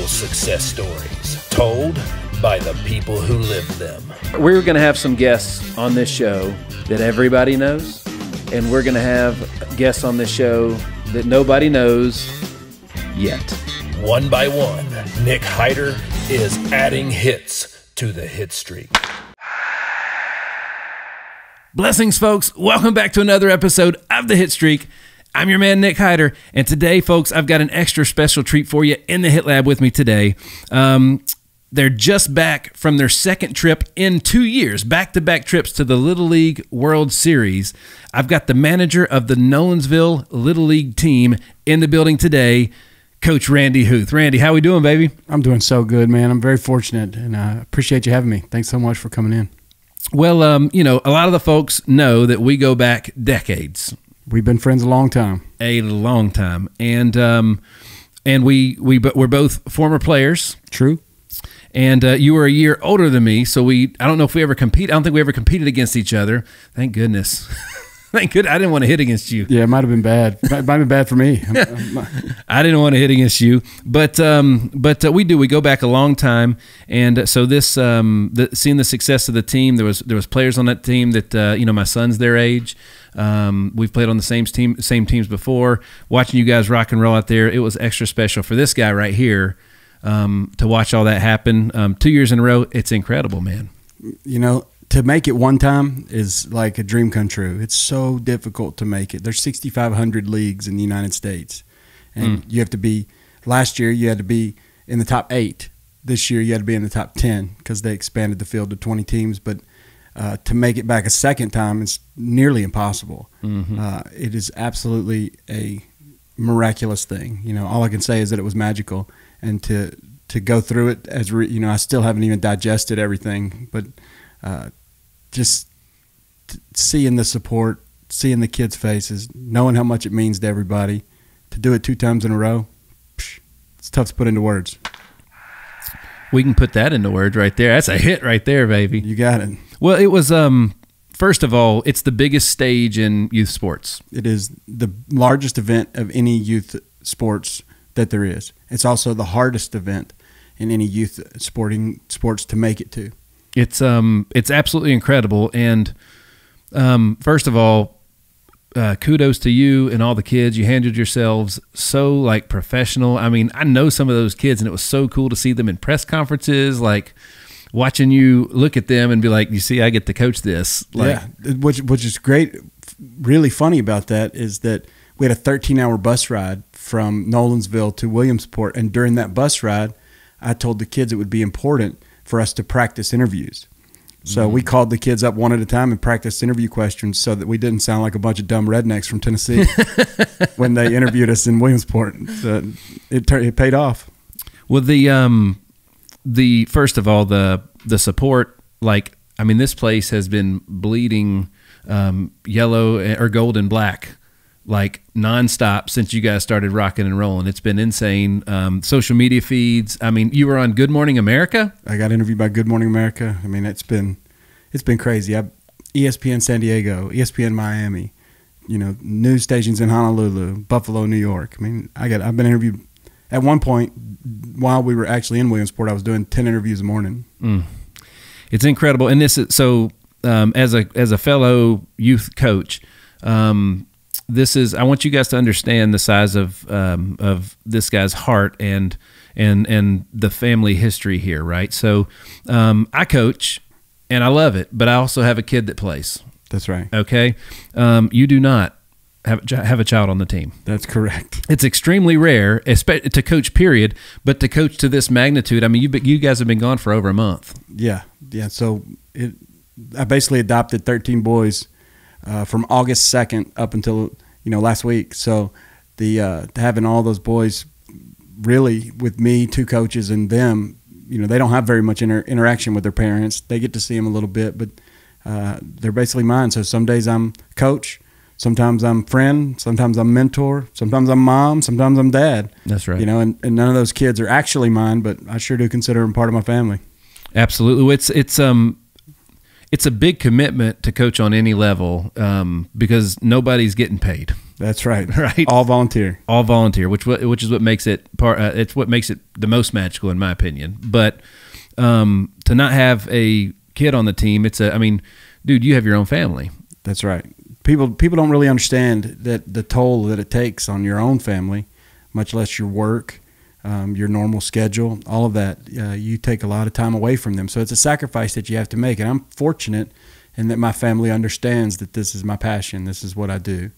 real success stories told by the people who live them. We're going to have some guests on this show that everybody knows, and we're going to have guests on this show that nobody knows yet. One by one, Nick Hyder is adding hits to the hit streak. Blessings, folks. Welcome back to another episode of the Hit Streak. I'm your man, Nick Hyder, and today, folks, I've got an extra special treat for you in the Hit Lab with me today. They're just back from their second trip in 2 years, back-to-back trips to the Little League World Series. I've got the manager of the Nolensville Little League team in the building today, Coach Randy Huth. Randy, how we doing, baby? I'm doing so good, man. I'm very fortunate, and I appreciate you having me. Thanks so much for coming in. Well, you know, a lot of the folks know that we go back decades. We've been friends a long time. A long time. And we're both former players. True. And you were a year older than me, so I don't know if we ever compete. I don't think we ever competed against each other. Thank goodness. Thank goodness. I didn't want to hit against you. Yeah, it might have been bad. It might have been bad for me. I didn't want to hit against you, but we do. We go back a long time, and so this seeing the success of the team, there was players on that team that my son's their age. We've played on the same teams before. Watching you guys rock and roll out there, it was extra special for this guy right here to watch all that happen. 2 years in a row, it's incredible, man. You know, to make it one time is like a dream come true. It's so difficult to make it. There's 6,500 leagues in the United States, and you have to be. Last year, you had to be in the top 8. This year, you had to be in the top 10 because they expanded the field to 20 teams. But to make it back a second time is nearly impossible. It is absolutely a miraculous thing. You know, all I can say is that it was magical, and to go through it I still haven't even digested everything, but just seeing the support, seeing the kids' faces, knowing how much it means to everybody, to do it 2 times in a row, it's tough to put into words. We can put that into words right there. That's a hit right there, baby. You got it. Well, it was, first of all, it's the biggest stage in youth sports. It is the largest event of any youth sports that there is. It's also the hardest event in any youth sports to make it to. It's absolutely incredible. And first of all, kudos to you and all the kids. You handled yourselves so professional. I mean, I know some of those kids, and it was so cool to see them in press conferences, watching you look at them and be like, you see, I get to coach this. Which is great. Really funny about that is that we had a 13-hour bus ride from Nolensville to Williamsport, and during that bus ride, I told the kids it would be important for us to practice interviews. So we called the kids up one at a time and practiced interview questions so that we didn't sound like a bunch of dumb rednecks from Tennessee when they interviewed us in Williamsport. So it paid off. Well, the first of all, the support, this place has been bleeding yellow or gold and black nonstop since you guys started rocking and rolling. It's been insane. Social media feeds. I mean, you were on Good Morning America. I got interviewed by Good Morning America. I mean, it's been crazy. ESPN San Diego, ESPN Miami, news stations in Honolulu, Buffalo, New York. I mean, I've been interviewed. At one point, while we were actually in Williamsport, I was doing 10 interviews a morning. It's incredible. And this is so. As a fellow youth coach, I want you guys to understand the size of this guy's heart and the family history here, right? So I coach, and I love it, but I also have a kid that plays. That's right. Okay, you do not have a child on the team. That's correct. It's extremely rare, to coach, period, but to coach to this magnitude. I mean, you guys have been gone for over a month. Yeah. So I basically adopted 13 boys from August 2nd up until last week. So having all those boys really with me, 2 coaches, and them, they don't have very much interaction with their parents. They get to see them a little bit, but they're basically mine. So some days I'm coach, sometimes I'm friend, sometimes I'm mentor, sometimes I'm mom, sometimes I'm dad. That's right. And none of those kids are actually mine, but I sure do consider them part of my family. Absolutely. It's a big commitment to coach on any level because nobody's getting paid. That's right. Right. All volunteer. All volunteer, which is what makes it it's what makes it the most magical in my opinion. But to not have a kid on the team, dude, you have your own family. That's right. People don't really understand that the toll that it takes on your own family, much less your work, your normal schedule, all of that. You take a lot of time away from them. So it's a sacrifice that you have to make. And I'm fortunate in that my family understands that this is my passion. This is what I do.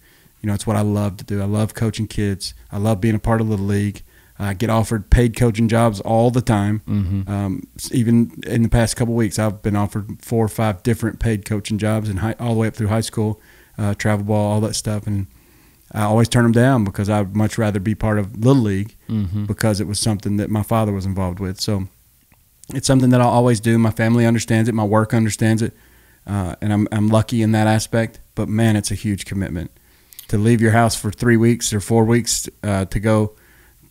It's what I love to do. I love coaching kids. I love being a part of Little League. I get offered paid coaching jobs all the time. Mm-hmm. Even in the past couple of weeks, I've been offered 4 or 5 different paid coaching jobs all the way up through high school, travel ball, all that stuff. And I always turn them down because I'd much rather be part of Little League because it was something that my father was involved with. So it's something that I'll always do. My family understands it. My work understands it. And I'm lucky in that aspect. But, man, it's a huge commitment. To leave your house for 3 weeks or 4 weeks to go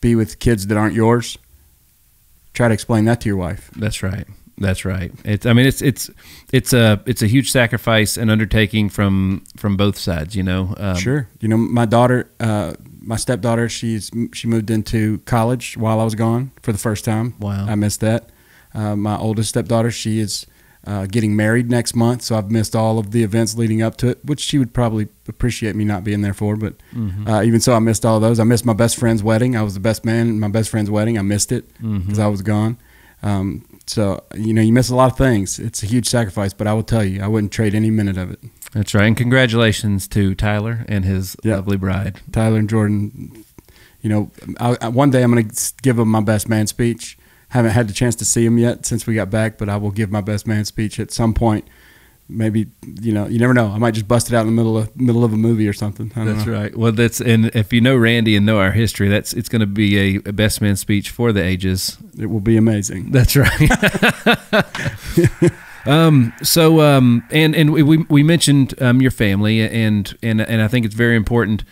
be with kids that aren't yours, try to explain that to your wife. That's right. It's a huge sacrifice and undertaking from both sides. Sure. My daughter, my stepdaughter, she moved into college while I was gone for the first time. Wow. I missed that. My oldest stepdaughter, she is getting married next month, so I've missed all of the events leading up to it, which she would probably appreciate me not being there for. But even so, I missed all of those. I missed my best friend's wedding. I was the best man at my best friend's wedding. I missed it because I was gone. So, you miss a lot of things. It's a huge sacrifice, but I will tell you, I wouldn't trade any minute of it. That's right. And congratulations to Tyler and his lovely bride. Tyler and Jordan. One day I'm going to give them my best man speech. Haven't had the chance to see him yet since we got back, but I will give my best man speech at some point. Maybe, you never know. I might just bust it out in the middle of a movie or something. That's right. Well, and if you know Randy and know our history, it's going to be a best man speech for the ages. It will be amazing. That's right. And we mentioned your family, and I think it's very important.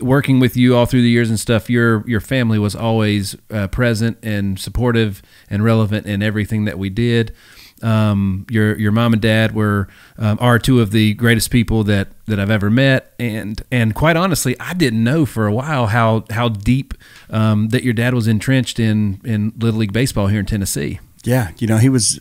Working with you all through the years and stuff, your family was always present and supportive and relevant in everything that we did. Your mom and dad are 2 of the greatest people that I've ever met, and quite honestly, I didn't know for a while how deep that your dad was entrenched in Little League baseball here in Tennessee. Yeah, he was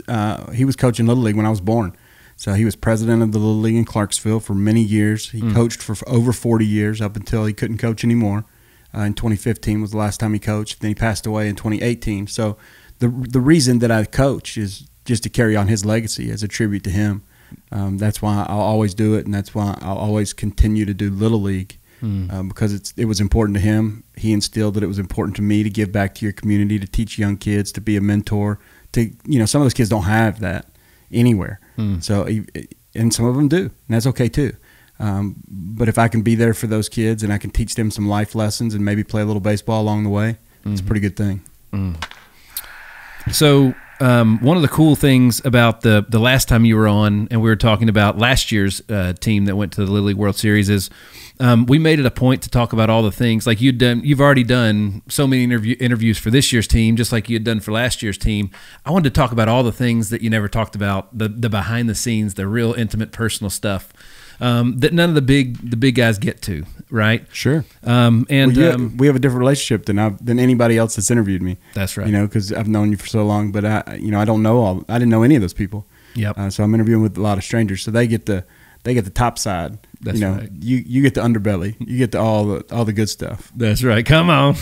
coaching Little League when I was born. So he was president of the Little League in Clarksville for many years. He coached for over 40 years up until he couldn't coach anymore. In 2015 was the last time he coached. Then he passed away in 2018. So the reason that I coach is just to carry on his legacy as a tribute to him. That's why I'll always do it, and that's why I'll always continue to do Little League because it was important to him. He instilled that it was important to me to give back to your community, to teach young kids, to be a mentor. Some of those kids don't have that anywhere. So, and some of them do, and that's okay too. But if I can be there for those kids and I can teach them some life lessons and maybe play a little baseball along the way, it's a pretty good thing. So one of the cool things about the last time you were on, and we were talking about last year's team that went to the Little League World Series, is we made it a point to talk about all the things like you've already done so many interviews for this year's team, just like you had done for last year's team. I wanted to talk about all the things that you never talked about, the behind the scenes, the real intimate personal stuff that none of the big guys get to, right? Sure. We have a different relationship than anybody else that's interviewed me. That's right. Because I've known you for so long, but I didn't know any of those people. Yep. So I'm interviewing with a lot of strangers, so they get the top side. That's right. You get the underbelly. You get all the good stuff. That's right. Come on.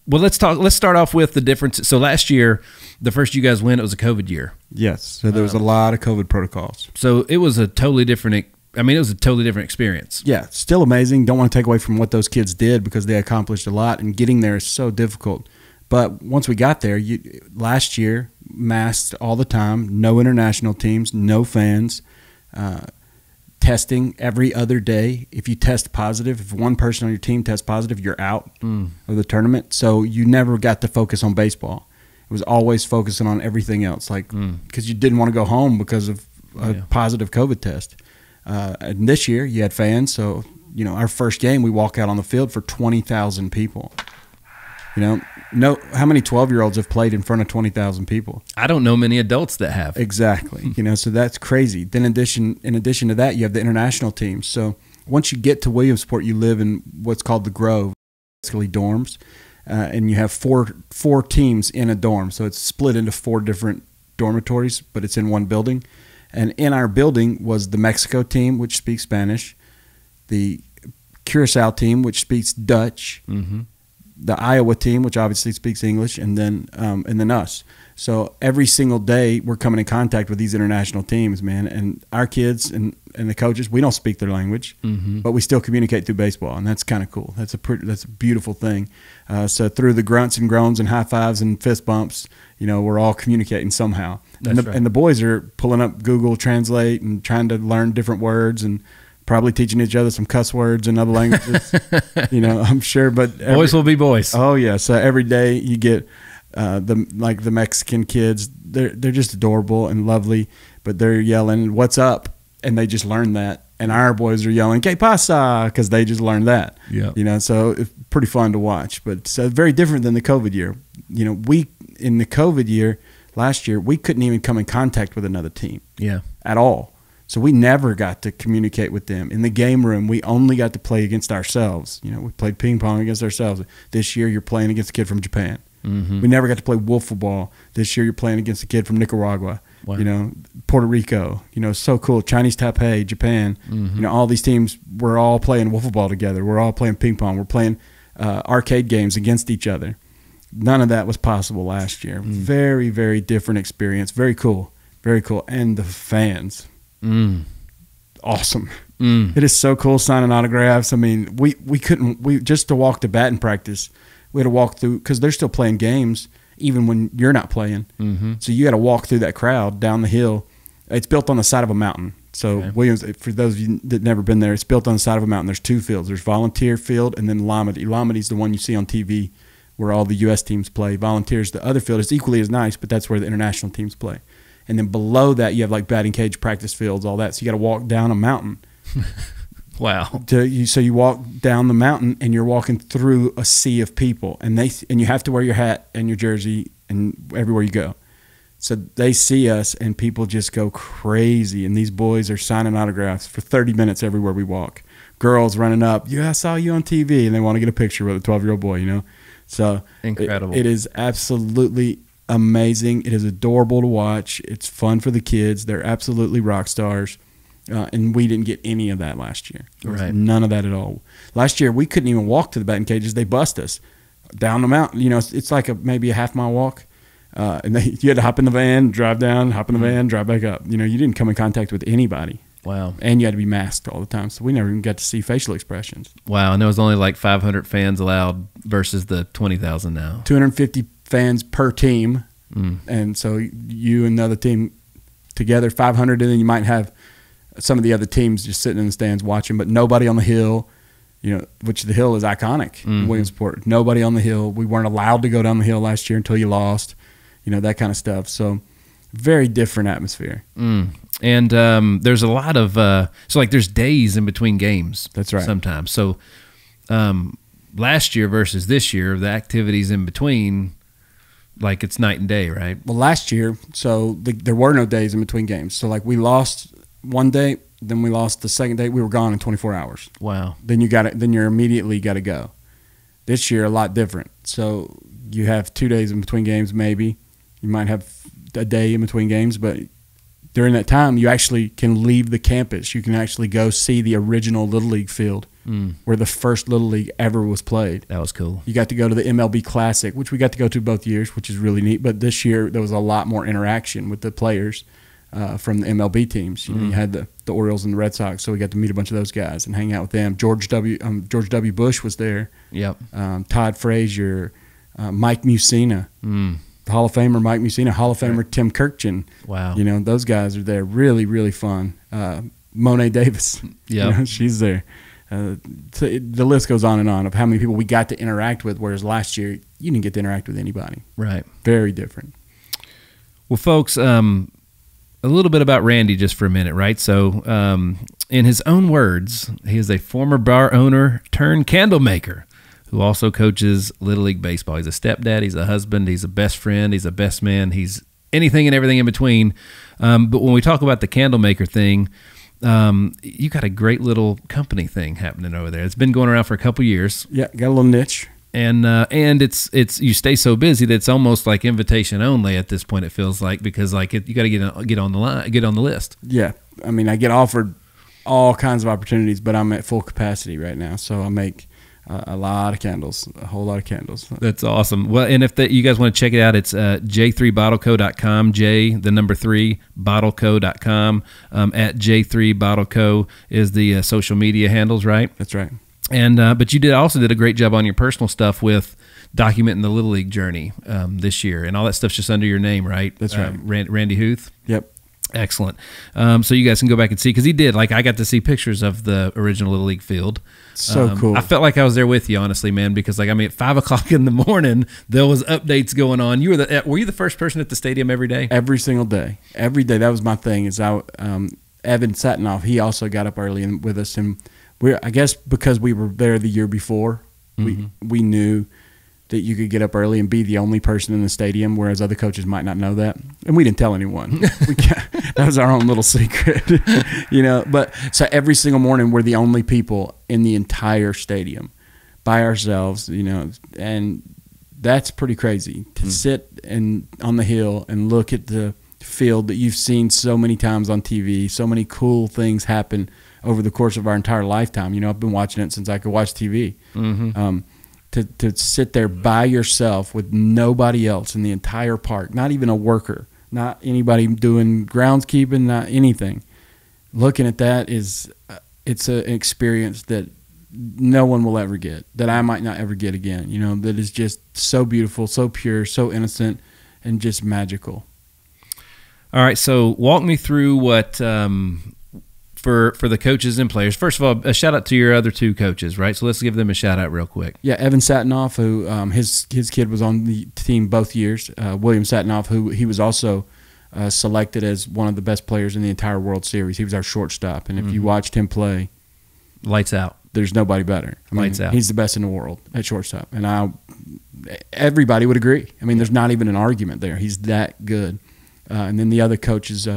Well, let's start off with the difference. So last year, the first you guys went, it was a COVID year. Yes. So there was a lot of COVID protocols. So it was a totally different experience. Yeah, still amazing. Don't want to take away from what those kids did because they accomplished a lot, and getting there is so difficult. But once we got there, last year, masked all the time, no international teams, no fans, testing every other day. If you test positive, if one person on your team tests positive, you're out of the tournament. So you never got to focus on baseball. It was always focusing on everything else, because you didn't want to go home because of a positive COVID test. And this year, you had fans. So, our first game, we walk out on the field for 20,000 people. No, how many 12-year-olds have played in front of 20,000 people? I don't know many adults that have. Exactly. So that's crazy. Then in addition to that, you have the international teams. So once you get to Williamsport, you live in what's called the Grove, basically dorms, and you have four teams in a dorm. So it's split into 4 different dormitories, but it's in one building. And in our building was the Mexico team, which speaks Spanish, the Curacao team, which speaks Dutch, the Iowa team, which obviously speaks English, and then us. So every single day we're coming in contact with these international teams, man. And our kids and the coaches, we don't speak their language, but we still communicate through baseball, and that's kind of cool. That's a beautiful thing. So through the grunts and groans and high fives and fist bumps, we're all communicating somehow. And the boys are pulling up Google Translate and trying to learn different words and probably teaching each other some cuss words in other languages, I'm sure. But boys will be boys. Oh yeah. So every day you get the Mexican kids. They're just adorable and lovely, but they're yelling, "What's up?" And they just learned that. And our boys are yelling, "Que pasa?" because they just learned that. Yeah. So it's pretty fun to watch. But it's very different than the COVID year. In the COVID year last year, we couldn't even come in contact with another team. Yeah. At all. So we never got to communicate with them. In the game room, we only got to play against ourselves. We played ping pong against ourselves. This year, you're playing against a kid from Japan. We never got to play wiffle ball. This year, you're playing against a kid from Nicaragua. Wow. Puerto Rico. So cool. Chinese Taipei, Japan. All these teams, we're all playing wiffle ball together. We're all playing ping pong. We're playing arcade games against each other. None of that was possible last year. Very, very different experience. Very cool. Very cool. And the fans. Awesome. It is so cool signing autographs. I mean, we couldn't just to walk to batting practice, we had to walk through because they're still playing games even when you're not playing. So you got to walk through that crowd down the hill. It's built on the side of a mountain. So Williams, for those of you that never been there, it's built on the side of a mountain. There's 2 fields. There's Volunteer Field and then Lamity. Lamity's the one you see on TV where all the U.S. teams play. Volunteer's the other field. It's equally as nice, but that's where the international teams play. And then below that, you have like batting cage, practice fields, all that. So you got to walk down a mountain. Wow. So you walk down the mountain and you're walking through a sea of people, and you have to wear your hat and your jersey and everywhere you go. So they see us and people just go crazy. And these boys are signing autographs for 30 minutes everywhere we walk. Girls running up, "Yeah, I saw you on TV," and they want to get a picture with a 12-year-old boy. So incredible. It is absolutely amazing. It is adorable to watch. It's fun for the kids. They're absolutely rock stars. And we didn't get any of that last year. Right. None of that at all. Last year, we couldn't even walk to the batting cages. They bust us down the mountain. It's like maybe a half-mile walk. And you had to hop in the van, drive down, hop in the van, drive back up. You didn't come in contact with anybody. Wow. And you had to be masked all the time. So we never even got to see facial expressions. Wow. And there was only like 500 fans allowed versus the 20,000 now. 250 fans per team. And so you and the other team together, 500, and then you might have some of the other teams just sitting in the stands watching, but nobody on the hill, which the hill is iconic in Williamsport. Nobody on the hill. We weren't allowed to go down the hill last year until you lost, that kind of stuff. So very different atmosphere. And there's a lot of there's days in between games. That's right. Sometimes. So last year versus this year, the activities in between, like it's night and day, right? Well, last year, there were no days in between games. So we lost one day, then we lost the second day. We were gone in 24 hours. Wow. Then you're immediately got to go. This year, a lot different. So you have 2 days in between games, maybe. You might have a day in between games, but during that time, you actually can leave the campus. You can actually go see the original Little League field where the first Little League ever was played. That was cool. You got to go to the MLB Classic, which we got to go to both years, which is really neat. But this year, there was a lot more interaction with the players from the MLB teams. You had the Orioles and the Red Sox, so we got to meet a bunch of those guys and hang out with them. George W. Bush was there. Yep. Todd Frazier, Mike Mussina. The Hall of Famer Mike Mussina, Hall of Famer Tim Kirkjian. Wow. Those guys are there. Really, really fun. Monet Davis. Yeah. She's there. The list goes on and on of how many people we got to interact with, whereas last year you didn't get to interact with anybody. Right. Very different. Well, folks, a little bit about Randy just for a minute, right? So in his own words, he is a former bar owner turned candle maker who also coaches Little League baseball. He's a stepdad, he's a husband, he's a best friend, he's a best man, he's anything and everything in between. But when we talk about the candle maker thing, you got a great little company thing happening over there. It's been going around for a couple years. Yeah, got a little niche. And it's you stay so busy that it's almost like invitation only at this point. It feels like, because like you got to get on the list. Yeah, I mean, I get offered all kinds of opportunities, but I'm at full capacity right now, so I make a lot of candles, a whole lot of candles. That's awesome. Well, and if you guys want to check it out, it's j3bottleco.com. J3bottleco.com. At J3bottleco is the social media handles, right? That's right. And but you also did a great job on your personal stuff with documenting the Little League journey this year, and all that stuff's just under your name, right? That's right. Randy Huth. Yep. Excellent. So you guys can go back and see, because he did. Like, I got to see pictures of the original Little League field. So cool. I felt like I was there with you, honestly, man, because like, I mean, at 5 o'clock in the morning, there was updates going on. Were you the first person at the stadium every day? Every single day. Every day. That was my thing. Evan Satinoff, he also got up early with us, and I guess because we were there the year before, we knew that you could get up early and be the only person in the stadium, whereas other coaches might not know that. And we didn't tell anyone. That was our own little secret, But so every single morning, we're the only people in the entire stadium by ourselves, and that's pretty crazy to sit on the hill and look at the field that you've seen so many times on TV. So many cool things happen over the course of our entire lifetime. I've been watching it since I could watch TV. To sit there by yourself with nobody else in the entire park, not even a worker, not anybody doing groundskeeping, not anything. Looking at that it's an experience that no one will ever get, that I might not ever get again. That is just so beautiful, so pure, so innocent, and just magical. All right, so walk me through what for the coaches and players. First of all, a shout out to your other two coaches, right? So let's give them a shout out real quick. Yeah, Evan Satinoff, who his kid was on the team both years. William Satinoff, who he was also selected as one of the best players in the entire World Series. He was our shortstop, and if you watched him play, lights out. There's nobody better. Lights out. He's the best in the world at shortstop, and everybody would agree. I mean, there's not even an argument there. He's that good. And then the other coach is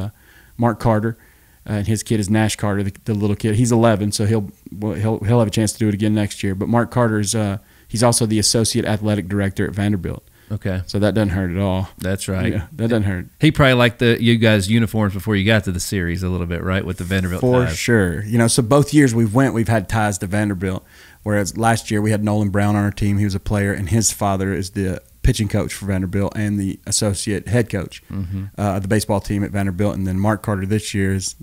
Mark Carter, and his kid is Nash Carter, the little kid. He's 11, so he'll have a chance to do it again next year. But Mark Carter is he's also the associate athletic director at Vanderbilt. Okay, so that doesn't hurt at all. That's right. Yeah, that doesn't hurt. He probably liked you guys' uniforms before you got to the series a little bit, right? With the Vanderbilt for ties. Sure. So both years we've had ties to Vanderbilt. Whereas last year we had Nolan Brown on our team. He was a player, and his father is the pitching coach for Vanderbilt and the associate head coach of the baseball team at Vanderbilt. And then Mark Carter this year is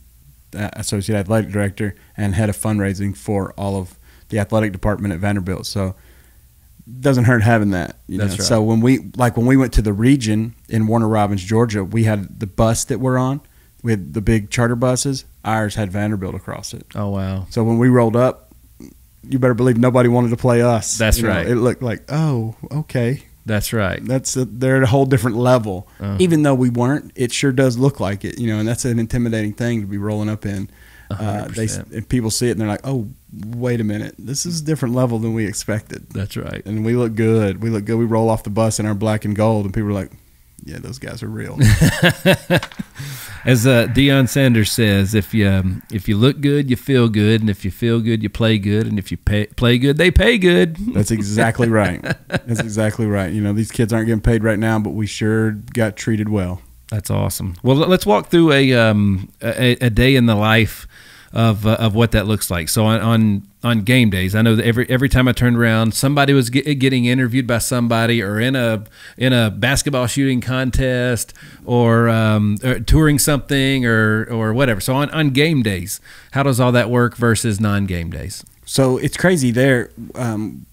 associate athletic director and head of fundraising for all of the athletic department at Vanderbilt. So it doesn't hurt having that. That's right. So when we went to the region in Warner Robins, Georgia, we had the bus that we're on. We had the big charter buses. Ours had Vanderbilt across it. Oh, wow. So when we rolled up, you better believe nobody wanted to play us. That's right. It looked like, oh, okay. That's right. They're at a whole different level. Even though we weren't, it sure does look like it, and that's an intimidating thing to be rolling up in. And people see it and they're like, oh, wait a minute, this is a different level than we expected. That's right. And we look good. We roll off the bus in our black and gold, and people are like, yeah, those guys are real. As Deion Sanders says, if you look good, you feel good, and if you feel good, you play good, and if you play good, they pay good. That's exactly right. That's exactly right. These kids aren't getting paid right now, but we sure got treated well. That's awesome. Well, let's walk through a day in the life of what that looks like. So on game days, I know that every time I turned around, somebody was getting interviewed by somebody, or in a basketball shooting contest, or touring something, or whatever. So on game days, how does all that work versus non-game days? So it's crazy there.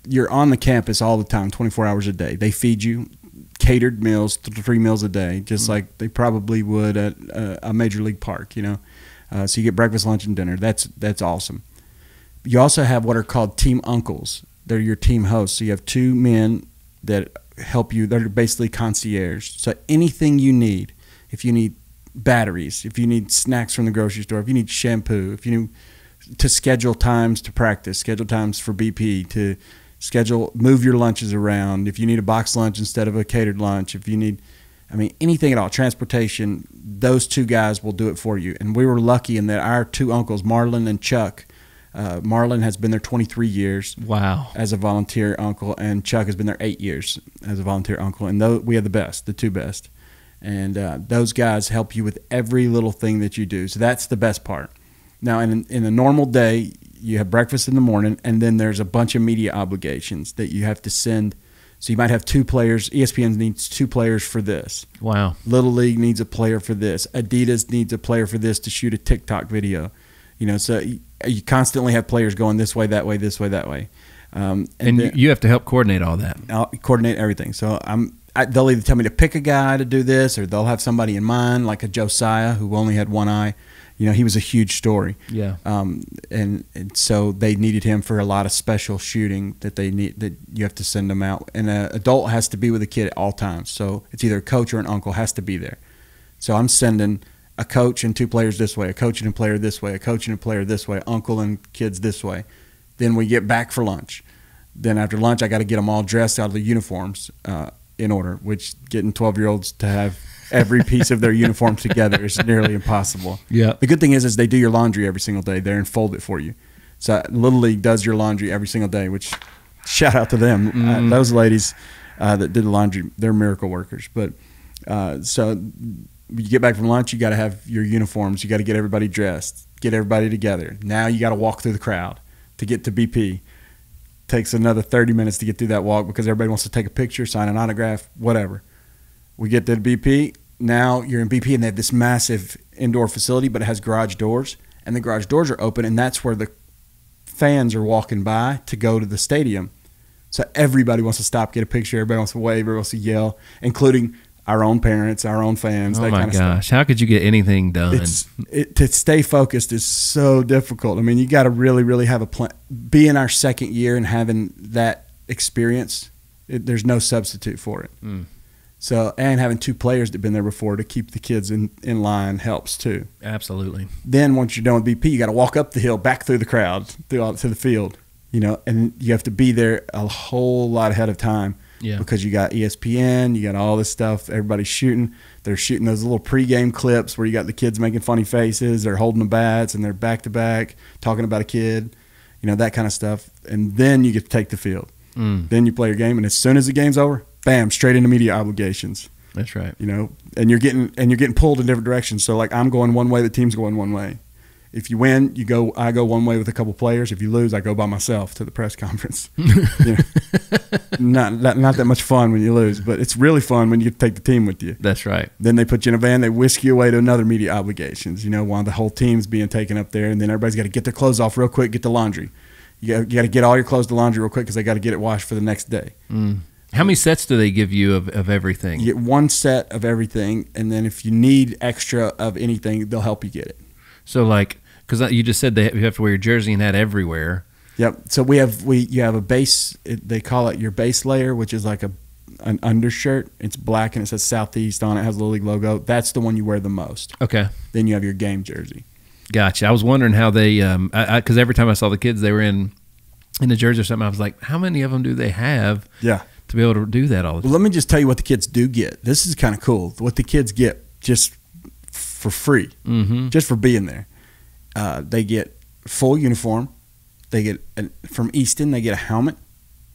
You're on the campus all the time, 24 hours a day. They feed you catered meals, 3 meals a day, just like they probably would at a major league park, So you get breakfast, lunch, and dinner. That's awesome. You also have what are called team uncles. They're your team hosts. So you have 2 men that help you. They're basically concierge. So anything you need, if you need batteries, if you need snacks from the grocery store, if you need shampoo, if you need to schedule times to practice, schedule times for BP, to move your lunches around. If you need a box lunch instead of a catered lunch, if you need, anything at all, transportation, those two guys will do it for you. And we were lucky in that our two uncles, Marlon and Chuck, Marlon has been there 23 years. Wow. As a volunteer uncle, and Chuck has been there 8 years as a volunteer uncle. And we have the two best. And those guys help you with every little thing that you do. So that's the best part. Now, in a normal day, you have breakfast in the morning, and then there's a bunch of media obligations that you have to send. So you might have 2 players. ESPN needs 2 players for this. Wow. Little League needs a player for this. Adidas needs a player for this to shoot a TikTok video. So you constantly have players going this way, that way, this way, that way. And then, you have to help coordinate all that. I'll coordinate everything. So they'll either tell me to pick a guy to do this, or they'll have somebody in mind, like a Josiah who only had one eye. He was a huge story. Yeah. And so they needed him for a lot of special shooting that you have to send them out. And an adult has to be with a kid at all times. So it's either a coach or an uncle has to be there. So I'm sending a coach and 2 players this way, a coach and a player this way, a coach and a player this way, uncle and kids this way. Then we get back for lunch. Then after lunch, I got to get them all dressed out of the uniforms in order, which getting 12-year-olds to have every piece of their uniform together is nearly impossible. Yeah. The good thing is they do your laundry every single day there and fold it for you. So Little League does your laundry every single day, which shout out to them. Those ladies that did the laundry, they're miracle workers. But so you get back from lunch, you got to have your uniforms. You got to get everybody dressed, get everybody together. Now you got to walk through the crowd to get to BP. Takes another 30 minutes to get through that walk because everybody wants to take a picture, sign an autograph, whatever. We get to BP. Now you're in BP, and they have this massive indoor facility, but it has garage doors, and the garage doors are open, and that's where the fans are walking by to go to the stadium. So everybody wants to stop, get a picture. Everybody wants to wave. Everybody wants to yell, including our own parents, our own fans. Oh, my gosh. How could you get anything done? To stay focused is so difficult. You got to really, really have a plan. Being our second year and having that experience, there's no substitute for it. So, and having 2 players that have been there before to keep the kids in line helps too. Absolutely. Then once you're done with BP, you got to walk up the hill, back through the crowd, to the field, and you have to be there a whole lot ahead of time. Yeah. Because you got ESPN, you got all this stuff, everybody's shooting. They're shooting those little pregame clips where you got the kids making funny faces, they're holding the bats, and they're back to back talking about a kid, that kind of stuff. And then you get to take the field. Then you play your game, and as soon as the game's over, bam, straight into media obligations. That's right. And you're getting pulled in different directions. So like I'm going one way, the team's going one way. If you win, I go one way with a couple players. If you lose, I go by myself to the press conference. Not that much fun when you lose, but it's really fun when you get to take the team with you. That's right. Then they put you in a van, they whisk you away to another media obligations, while the whole team's being taken up there, and then everybody's got to get their clothes off real quick, get the laundry. You got to get all your clothes to laundry real quick because they got to get it washed for the next day. How many sets do they give you of everything? You get 1 set of everything, and then if you need extra of anything, they'll help you get it. So because you just said you have to wear your jersey and that everywhere. Yep. So you have a base. They call it your base layer, which is like an undershirt. It's black and it says Southeast on it. It has the Little League logo. That's the one you wear the most. Okay. Then you have your game jersey. Gotcha. I was wondering how they because every time I saw the kids, they were in the jersey or something. I was like, how many of them do they have? Yeah. To be able to do that all the time. Well, let me just tell you what the kids do get. This is kind of cool. What the kids get just for free, just for being there. They get full uniform. They get from Easton. They get a helmet.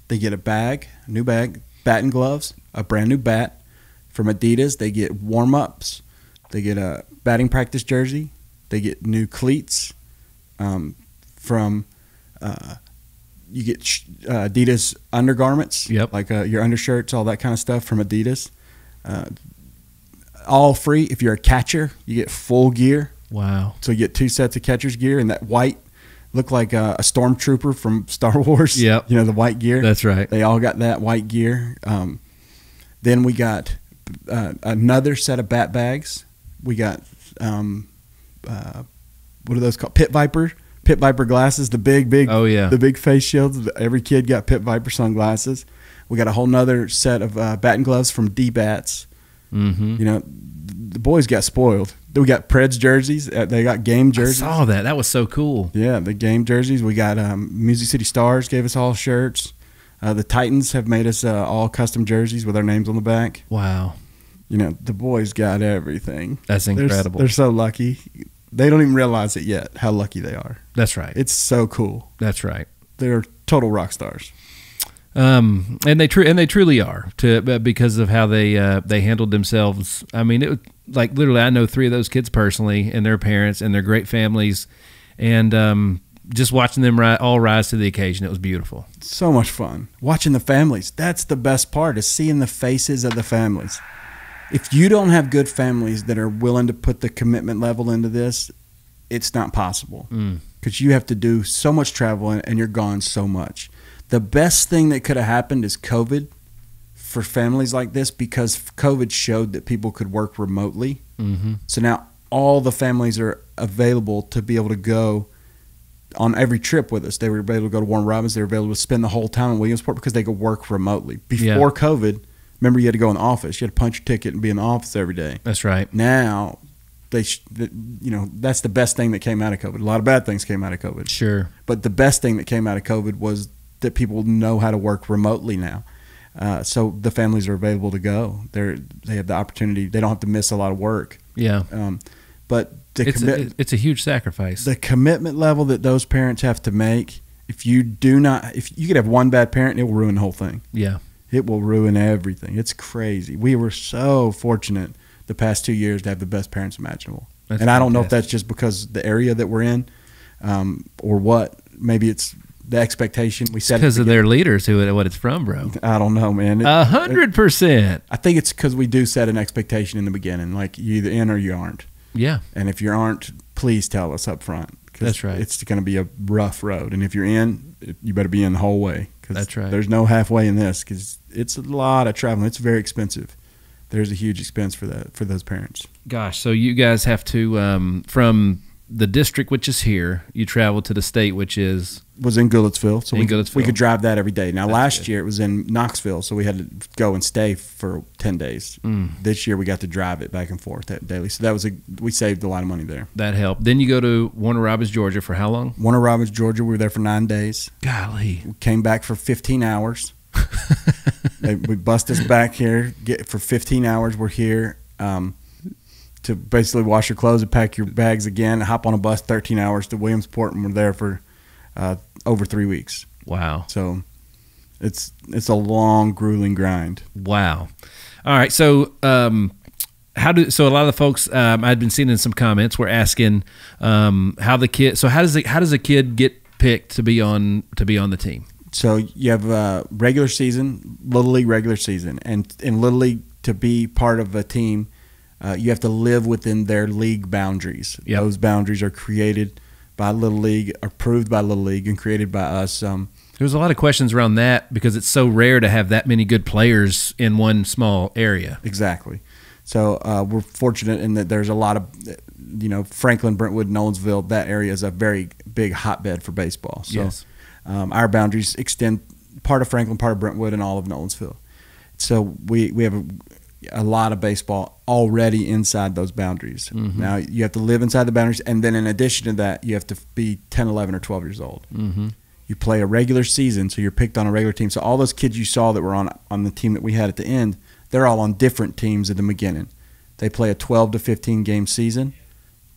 They get a new bag, bat and gloves, a brand new bat. From Adidas, they get warm ups. They get a batting practice jersey. They get new cleats. You get Adidas undergarments, like your undershirts, all that kind of stuff from Adidas. All free. If you're a catcher, you get full gear. Wow. So you get 2 sets of catcher's gear, and that white looked like a stormtrooper from Star Wars. Yep. The white gear. That's right. They all got that white gear. Then we got another set of bat bags. We got, what are those called? Pit Viper glasses, the big, the big face shields. Every kid got Pit Viper sunglasses. We got a whole nother set of batting gloves from D-Bats. The boys got spoiled. We got Preds jerseys. They got game jerseys. I saw that. That was so cool. Yeah, the game jerseys. We got Music City Stars gave us all shirts. The Titans have made us all custom jerseys with our names on the back. Wow. The boys got everything. That's incredible. They're so lucky. They don't even realize it yet how lucky they are. That's right. It's so cool. That's right. They're total rock stars. And they truly are because of how they handled themselves. I mean, it was like literally I know 3 of those kids personally and their parents and their great families, and just watching them all rise to the occasion, it was beautiful. So much fun watching the families. That's the best part, is seeing the faces of the families. If you don't have good families that are willing to put the commitment level into this, it's not possible, because you have to do so much travel and you're gone so much. The best thing that could have happened is COVID for families like this, because COVID showed that people could work remotely. Mm-hmm. So now all the families are available to be able to go on every trip with us. They were able to go to Warner Robins. They were able to spend the whole time in Williamsport because they could work remotely. Before COVID, remember, you had to go in the office. You had to punch your ticket and be in the office every day. That's right. Now, that's the best thing that came out of COVID. A lot of bad things came out of COVID. Sure. But the best thing that came out of COVID was that people know how to work remotely now. So the families are available to go. They have the opportunity. They don't have to miss a lot of work. Yeah. But it's a huge sacrifice. The commitment level that those parents have to make, if you could have one bad parent, it will ruin the whole thing. Yeah. It will ruin everything. It's crazy. We were so fortunate the past 2 years to have the best parents imaginable. That's and I don't know if fantastic. that's just because the area that we're in, or what. Maybe it's the expectation we set. Because of their leaders, what it's from, bro. I don't know, man. 100%. I think it's because we do set an expectation in the beginning, like you either in or you aren't. Yeah. And if you aren't, please tell us up front. That's right. It's going to be a rough road. And if you're in, you better be in the whole way. That's right. There's no halfway in this, because it's a lot of traveling. It's very expensive. There's a huge expense for those parents. Gosh, so you guys have to, from the district, which is here, you travel to the state, which was in Goodlettsville. So we Goodlettsville. could drive that every day. Now, That's last good. year it was in Knoxville, so we had to go and stay for 10 days. This year we got to drive it back and forth daily. So we saved a lot of money there. That helped. Then you go to Warner Robins, Georgia for how long? Warner Robins, Georgia, we were there for 9 days. Golly. We came back for 15 hours. We bust us back here. For 15 hours, we're here to basically wash your clothes and pack your bags again, hop on a bus 13 hours to Williamsport, and we're there for over 3 weeks. Wow. So it's a long, grueling grind. Wow. All right. So so a lot of the folks I'd been seeing in some comments were asking how does a kid get picked to be on the team? So you have a regular season, Little League regular season, and in Little League, to be part of a team, you have to live within their league boundaries. Yep. Those boundaries are created by Little League, approved by Little League, and created by us. There's a lot of questions around that because it's so rare to have that many good players in one small area. Exactly. So we're fortunate in that there's a lot of, Franklin, Brentwood, Nolensville, that area is a very big hotbed for baseball. So Yes. Our boundaries extend part of Franklin, part of Brentwood, and all of Nolensville. So we have a lot of baseball already inside those boundaries. Mm-hmm. Now you have to live inside the boundaries, and then in addition to that, you have to be 10, 11, or 12 years old. Mm-hmm. You play a regular season, so you're picked on a regular team. So all those kids you saw that were on the team that we had at the end, they're all on different teams at the beginning. They play a 12 to 15 game season.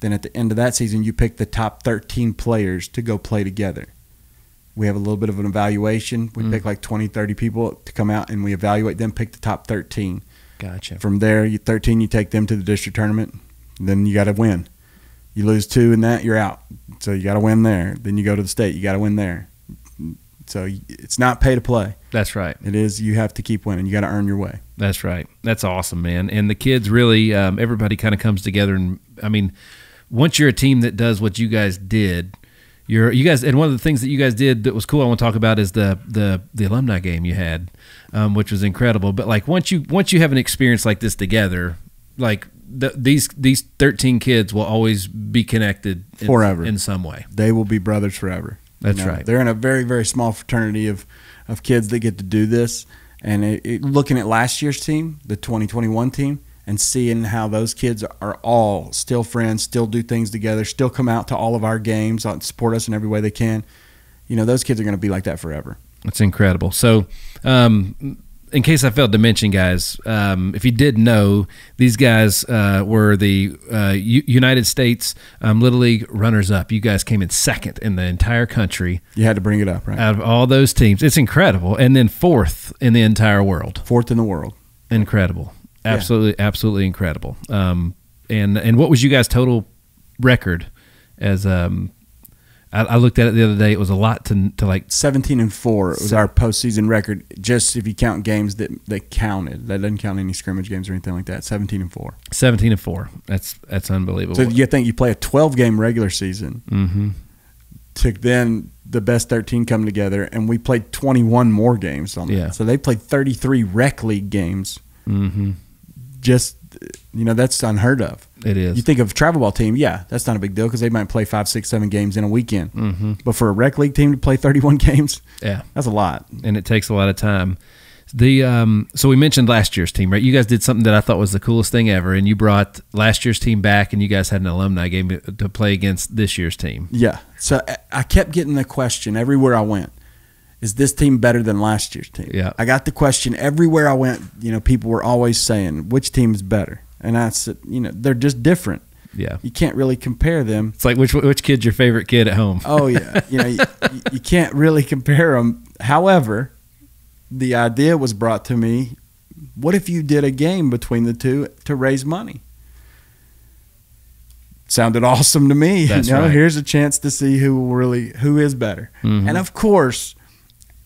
Then at the end of that season, you pick the top 13 players to go play together. We have a little bit of an evaluation. We pick like 20, 30 people to come out, and we evaluate them, pick the top 13. Gotcha. From there, 13, you take them to the district tournament. Then you got to win. You lose 2 in that, you're out. So you got to win there. Then you go to the state. You got to win there. So it's not pay to play. That's right. It is, you have to keep winning. You got to earn your way. That's right. That's awesome, man. And the kids really, everybody kind of comes together. And I mean, once you're a team that does what you guys did, you guys, and one of the things that you guys did that was cool, I want to talk about is the alumni game you had, which was incredible. But like once you have an experience like this together, like these 13 kids will always be connected forever in some way. They will be brothers forever. That's right. They're in a very, very small fraternity of kids that get to do this. And looking at last year's team, the 2021 team, and seeing how those kids are all still friends, still do things together, still come out to all of our games, support us in every way they can. Those kids are going to be like that forever. It's incredible. So, in case I failed to mention, guys, if you did know, these guys were the United States Little League runners-up. You guys came in second in the entire country. You had to bring it up, right? Out of all those teams. It's incredible. And then fourth in the entire world. Fourth in the world. Incredible. Absolutely, absolutely incredible. And what was you guys' total record as I looked at it the other day. It was a lot to like 17-4. It was our postseason record. Just if you count games that counted, that doesn't count any scrimmage games or anything like that. 17-4. 17-4. That's unbelievable. So you think you play a 12-game regular season, to then the best 13 come together, and we played 21 more games on that. Yeah. So they played 33 rec league games. Just, that's unheard of. It is. You think of a travel ball team, that's not a big deal because they might play 5, 6, 7 games in a weekend. But for a rec league team to play 31 games, that's a lot. And it takes a lot of time. So we mentioned last year's team, right? You guys did something that I thought was the coolest thing ever, and you brought last year's team back, and you guys had an alumni game to play against this year's team. Yeah. So I kept getting the question everywhere I went. Is this team better than last year's team? Yeah. I got the question everywhere I went. People were always saying, which team is better? And I said, they're just different. Yeah. You can't really compare them. It's like, which kid's your favorite kid at home? Oh, yeah. You can't really compare them. However, the idea was brought to me, what if you did a game between the two to raise money? Sounded awesome to me. That's right. Here's a chance to see who is better. And of course,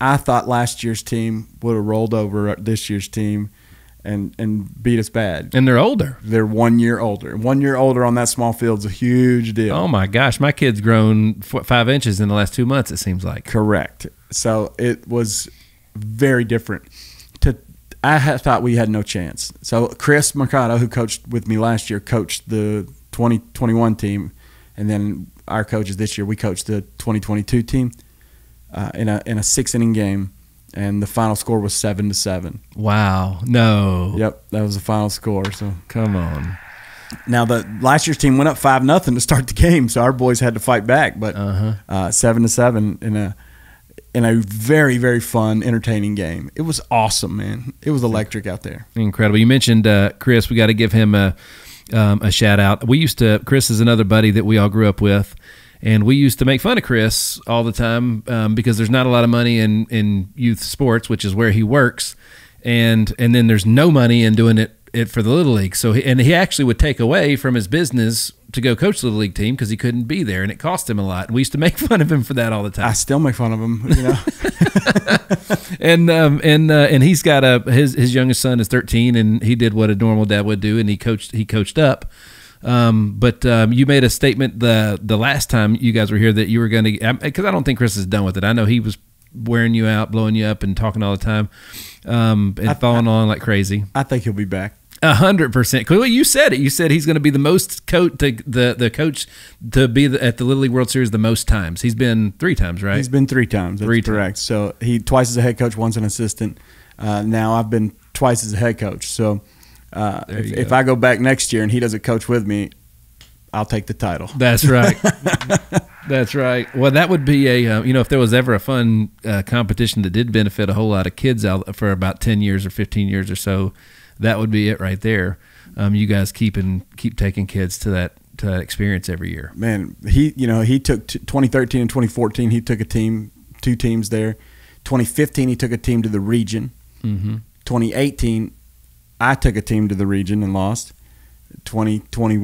I thought last year's team would have rolled over this year's team and beat us bad. And they're older. They're 1 year older. 1 year older on that small field is a huge deal. Oh, my gosh. My kid's grown 5 inches in the last 2 months, it seems like. Correct. So it was very different. I thought we had no chance. So Chris Mercado, who coached with me last year, coached the 2021 team. And then our coaches this year, we coached the 2022 team. In a 6-inning game, and the final score was 7-7. Wow! No. Yep, that was the final score. So come on. Now the last year's team went up 5-0 to start the game, so our boys had to fight back. But 7-7 in a very, very fun, entertaining game. It was awesome, man. It was electric out there. Incredible. You mentioned Chris. We got to give him a shout out. Chris is another buddy that we all grew up with. And we used to make fun of Chris all the time because there's not a lot of money in youth sports, which is where he works, and then there's no money in doing it for the Little League. So he actually would take away from his business to go coach the Little League team because he couldn't be there, and it cost him a lot. And we used to make fun of him for that all the time. I still make fun of him, and he's got his youngest son is 13, and he did what a normal dad would do, and he coached up. But you made a statement the last time you guys were here that you were going to, because I don't think Chris is done with it. I know he was wearing you out, blowing you up, and talking all the time, and following along like crazy. I think he'll be back. 100%. Well, you said it. You said he's going to be the most the coach to be at the Little League World Series the most times. He's been 3 times, right? He's been 3 times. That's correct. So he twice as a head coach, once an assistant. Now I've been twice as a head coach. So. If I go back next year and he doesn't coach with me, I'll take the title. That's right. That's right. Well, that would be if there was ever a fun competition that did benefit a whole lot of kids out for about 10 years or 15 years or so, that would be it right there. You guys keep taking kids to that experience every year. Man, he took 2013 and 2014. He took 2 teams there. 2015, he took a team to the region. 2018. I took a team to the region and lost. 2020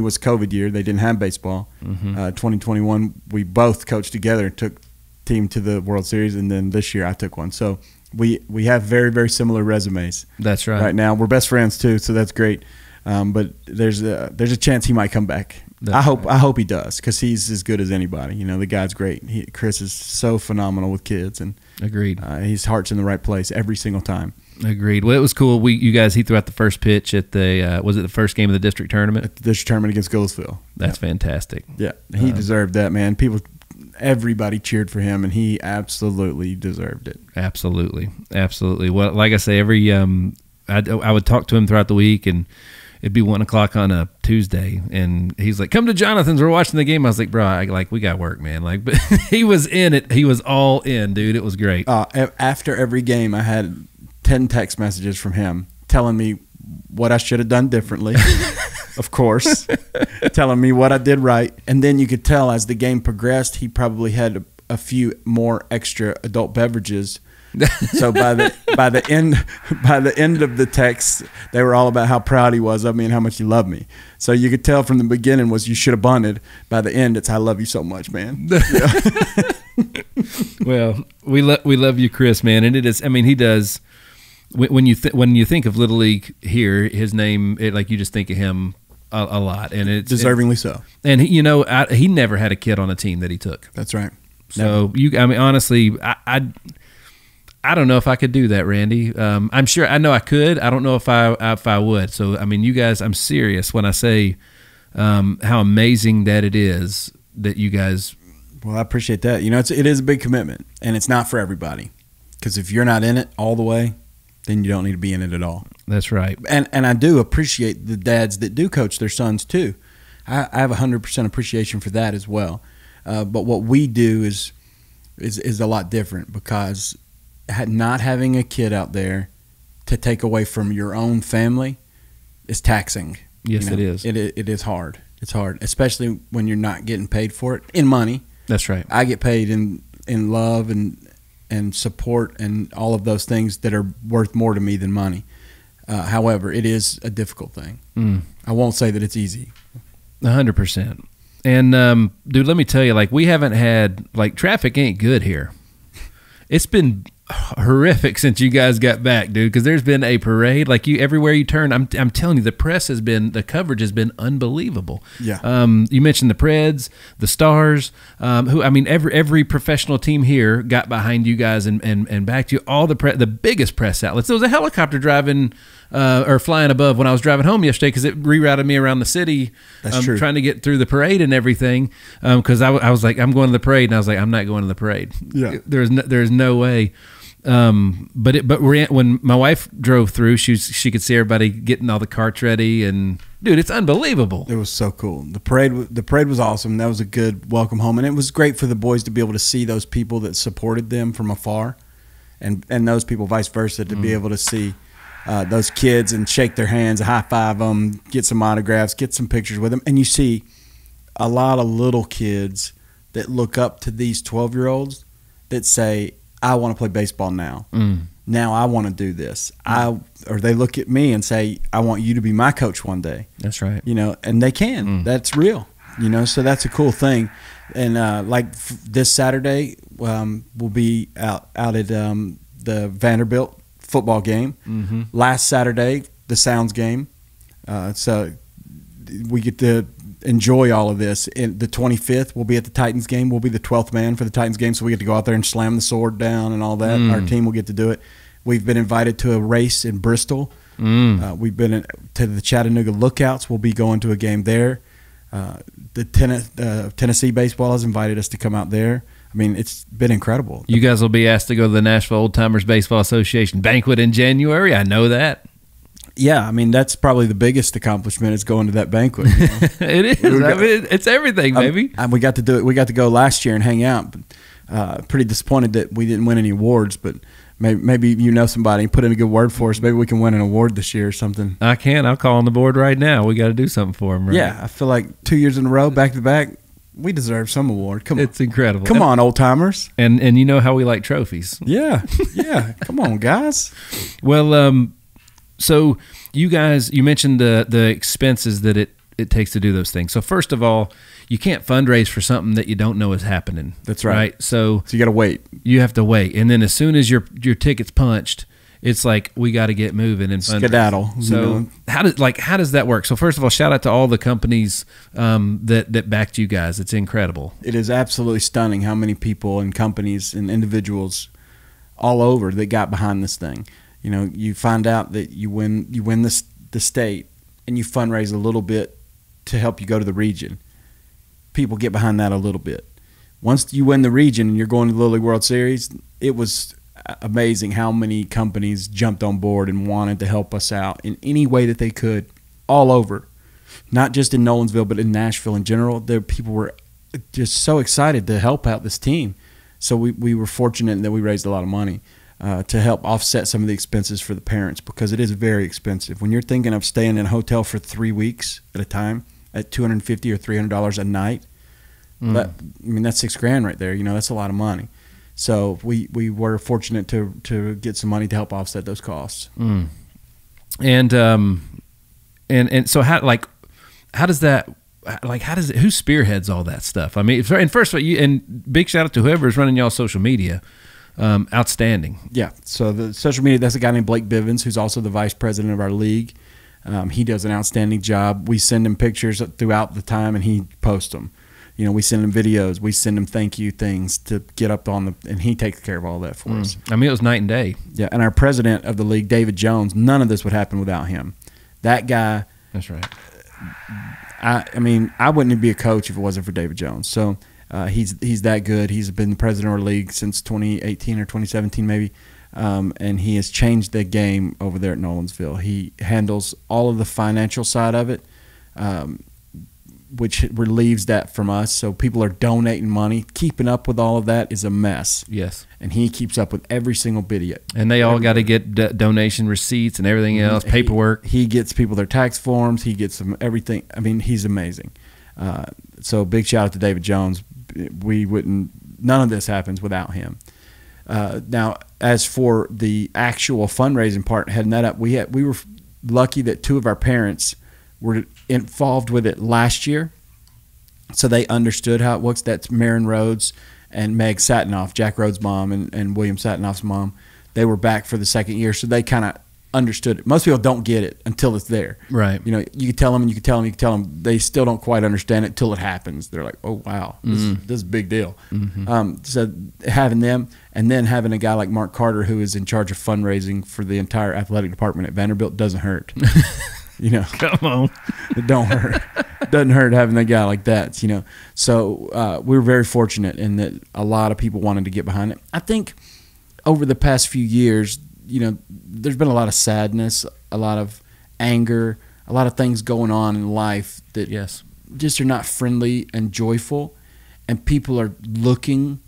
was COVID year. They didn't have baseball. 2021, we both coached together and took team to the World Series, and then this year I took one. So we have very, very similar resumes. That's right. Right now we're best friends too, so that's great. But there's a chance he might come back. I hope he does because he's as good as anybody. The guy's great. Chris is so phenomenal with kids, and agreed. His heart's in the right place every single time. Agreed. Well, it was cool. He threw out the first pitch at the was it the first game of the district tournament? At the district tournament against Goolsville. That's fantastic. Yeah, he deserved that, man. Everybody cheered for him, and he absolutely deserved it. Absolutely. Well, like I say, every I would talk to him throughout the week, and it'd be 1 o'clock on a Tuesday, and he's like, "Come to Jonathan's. We're watching the game." I was like, "Bro, we got work, man." Like, but he was in it. He was all in, dude. It was great. After every game, I had 10 text messages from him telling me what I should have done differently. Of course, telling me what I did right, and then you could tell as the game progressed, he probably had a few more extra adult beverages. So by the end of the text, they were all about how proud he was of me and how much he loved me. So you could tell from the beginning was you should have bunted. By the end, it's I love you so much, man. Well, we love you, Chris, man, and it is. I mean, he does. When you think of Little League here, his name, like you just think of him a lot, and it's deservingly so. And he never had a kid on a team that he took. That's right. So I mean, honestly, I don't know if I could do that, Randy. I'm sure I know I could. I don't know if I would. So I mean, you guys, I'm serious when I say how amazing that it is that you guys. Well, I appreciate that. You know, it is a big commitment, and it's not for everybody. Because if you're not in it all the way, then you don't need to be in it at all. That's right. And I do appreciate the dads that do coach their sons too. I have 100% appreciation for that as well. But what we do is a lot different because not having a kid out there to take away from your own family is taxing. Yes, it is. It is hard. It's hard, especially when you're not getting paid for it in money. That's right. I get paid in love and support and all of those things that are worth more to me than money. However, it is a difficult thing. I won't say that it's easy. 100%. And dude, let me tell you, like we haven't had traffic ain't good here. It's been horrific since you guys got back, dude, because there's been a parade everywhere you turn. I'm telling you, the coverage has been unbelievable. Yeah. You mentioned the Preds, the Stars, every professional team here got behind you guys and backed you. All the biggest press outlets. There was a helicopter driving or flying above when I was driving home yesterday because it rerouted me around the city. That's true. Trying to get through the parade and everything because I was like, I'm going to the parade, and I was like, I'm not going to the parade. Yeah. There's no way. But when my wife drove through, she could see everybody getting all the carts ready, and dude, it's unbelievable. It was so cool. The parade was awesome. That was a good welcome home, and it was great for the boys to be able to see those people that supported them from afar, and those people vice versa to be able to see those kids and shake their hands, high five them, get some autographs, get some pictures with them, and you see a lot of little kids that look up to these 12-year-olds that say, I want to play baseball now. Now I want to do this. Or they look at me and say, I want you to be my coach one day. That's right. You know, and they can. That's real. You know, so that's a cool thing. And this Saturday, we'll be out at the Vanderbilt football game. Last Saturday, the Sounds game. So we get to enjoy all of this. And the 25th, we'll be at the Titans game. We'll be the 12th man for the Titans game, so we get to go out there and slam the sword down and all that. Our team will get to do it. We've been invited to a race in Bristol. We've been to the Chattanooga Lookouts. We'll be going to a game there. The Tennessee baseball has invited us to come out there. I mean, it's been incredible. You guys will be asked to go to the Nashville Old Timers Baseball Association banquet in January. I know that. Yeah, I mean, that's probably the biggest accomplishment is going to that banquet. You know? It is. It's everything, baby. We got to do it. We got to go last year and hang out. But, pretty disappointed that we didn't win any awards, but maybe you know somebody and put in a good word for us. Maybe we can win an award this year or something. I can. I'll call on the board right now. We got to do something for them, right? Yeah, I feel like 2 years in a row, back to back, we deserve some award. Come on. It's incredible. Come on, old timers. And you know how we like trophies. Yeah. Come on, guys. Well, so you guys, you mentioned the expenses that it takes to do those things. So first of all, you can't fundraise for something that you don't know is happening. That's right. So you got to wait. You have to wait, and then as soon as your ticket's punched, it's like we got to get moving and skedaddle. So how does that work? So first of all, shout out to all the companies that backed you guys. It's incredible. It is absolutely stunning how many people and companies and individuals all over that got behind this thing. You know, you find out that you win the state, and you fundraise a little bit to help you go to the region. People get behind that a little bit. Once you win the region and you're going to the Little League World Series, it was amazing how many companies jumped on board and wanted to help us out in any way that they could, all over, not just in Nolensville, but in Nashville in general. People were just so excited to help out this team. So we were fortunate that we raised a lot of money to help offset some of the expenses for the parents, because it is very expensive. When you're thinking of staying in a hotel for 3 weeks at a time at $250 or $300 a night, that's $6,000 right there. That's a lot of money. So we were fortunate to get some money to help offset those costs. And so how does that, who spearheads all that stuff? I mean, and first of all, and big shout out to whoever is running y'all's social media. Outstanding. Yeah. So the social media, that's a guy named Blake Bivens, who's also the vice president of our league. He does an outstanding job. We send him pictures throughout the time, and he posts them. We send him videos. We send him thank you things to get up on and he takes care of all that for us. I mean, it was night and day. Yeah. And our president of the league, David Jones, none of this would happen without him. That guy. That's right. I mean, I wouldn't be a coach if it wasn't for David Jones. So he's that good. He's been the president of our league since 2018 or 2017 maybe, and he has changed the game over there at Nolensville. He handles all of the financial side of it, which relieves that from us. So people are donating money. Keeping up with all of that is a mess. Yes. And he keeps up with every single bit of it. And they all got to get donation receipts and everything else, paperwork. He gets people their tax forms. He gets them everything. I mean, he's amazing. So big shout out to David Jones. None of this happens without him. Now, as for the actual fundraising part, heading that up, we were lucky that 2 of our parents were involved with it last year, so they understood how it works. That's Marin Rhodes and Meg Satinoff, Jack Rhodes' mom and William Satinoff's mom. They were back for the second year, so they kind of understood it. Most people don't get it until it's there. Right. You can tell them and you can tell them. They still don't quite understand it until it happens. They're like, oh, wow, this is a big deal. So having them, and then having a guy like Mark Carter, who is in charge of fundraising for the entire athletic department at Vanderbilt, doesn't hurt. Come on. It don't hurt. Doesn't hurt having a guy like that, So we were very fortunate in that a lot of people wanted to get behind it. I think over the past few years, there's been a lot of sadness, a lot of anger, a lot of things going on in life that just are not friendly and joyful. And people are looking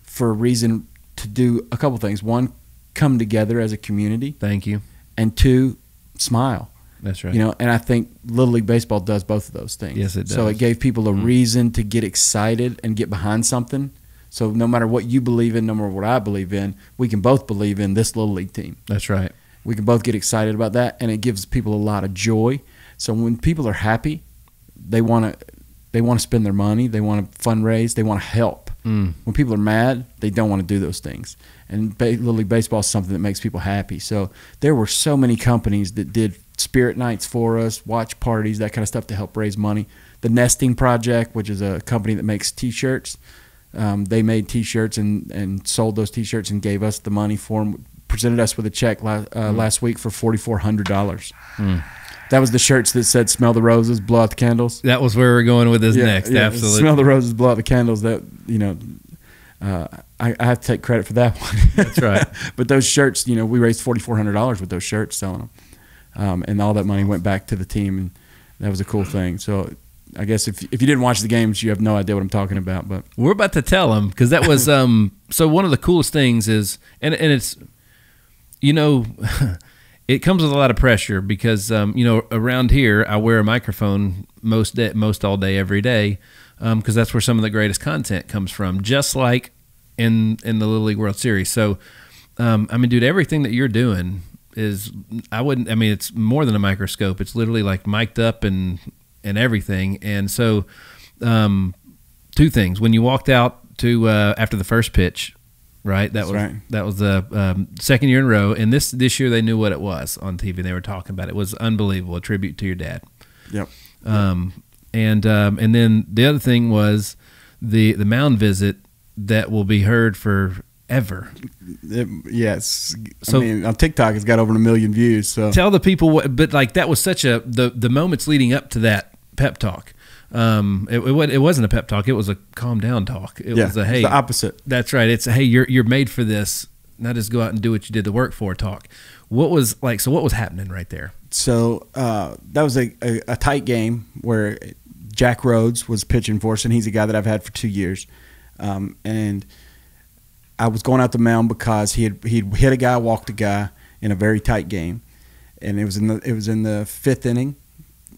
for a reason to do a couple things. One, come together as a community. Thank you. And 2, smile. That's right. And I think Little League Baseball does both of those things. Yes, it does. So it gave people a reason to get excited and get behind something. So no matter what you believe in, no matter what I believe in, we can both believe in this Little League team. That's right. We can both get excited about that, and it gives people a lot of joy. So when people are happy, they want to spend their money, they want to fundraise, they want to help. When people are mad, they don't want to do those things. And Little League Baseball is something that makes people happy. So there were so many companies that did spirit nights for us, watch parties, that kind of stuff to help raise money. The Nesting Project, which is a company that makes T-shirts, they made T-shirts and sold those T-shirts and gave us the money for them. Presented us with a check last week for $4,400. That was the shirts that said "Smell the roses, blow out the candles." That was where we're going with this next. Yeah, absolutely. Smell the roses, blow out the candles. That I have to take credit for that one. That's right. But those shirts, we raised $4,400 with those shirts selling them, and all that money went back to the team, and that was a cool thing. So I guess if you didn't watch the games, you have no idea what I'm talking about. But we're about to tell them, because that was so one of the coolest things is, and it's it comes with a lot of pressure because around here I wear a microphone most all day every day, because that's where some of the greatest content comes from, just like in the Little League World Series. So dude, everything that you're doing is, it's more than a microscope. It's literally like mic'd up and everything. And so 2 things. When you walked out to after the first pitch, right? That was the second year in a row, and this year they knew what it was on TV. They were talking about it. It was unbelievable. A tribute to your dad. Yep. And then the other thing was the mound visit that will be heard forever. Yes. So, on TikTok it's got over 1 million views. So tell the people what. But that was such the moments leading up to that pep talk. It wasn't a pep talk. It was a calm down talk. It was a, hey, the opposite. That's right. It's a, hey, you're made for this. not just go out and do what you did the work for talk. What was happening right there? So that was a tight game where Jack Rhodes was pitching for us, and he's a guy that I've had for 2 years. And I was going out the mound because he'd hit a guy, walked a guy in a very tight game, and it was in the fifth inning,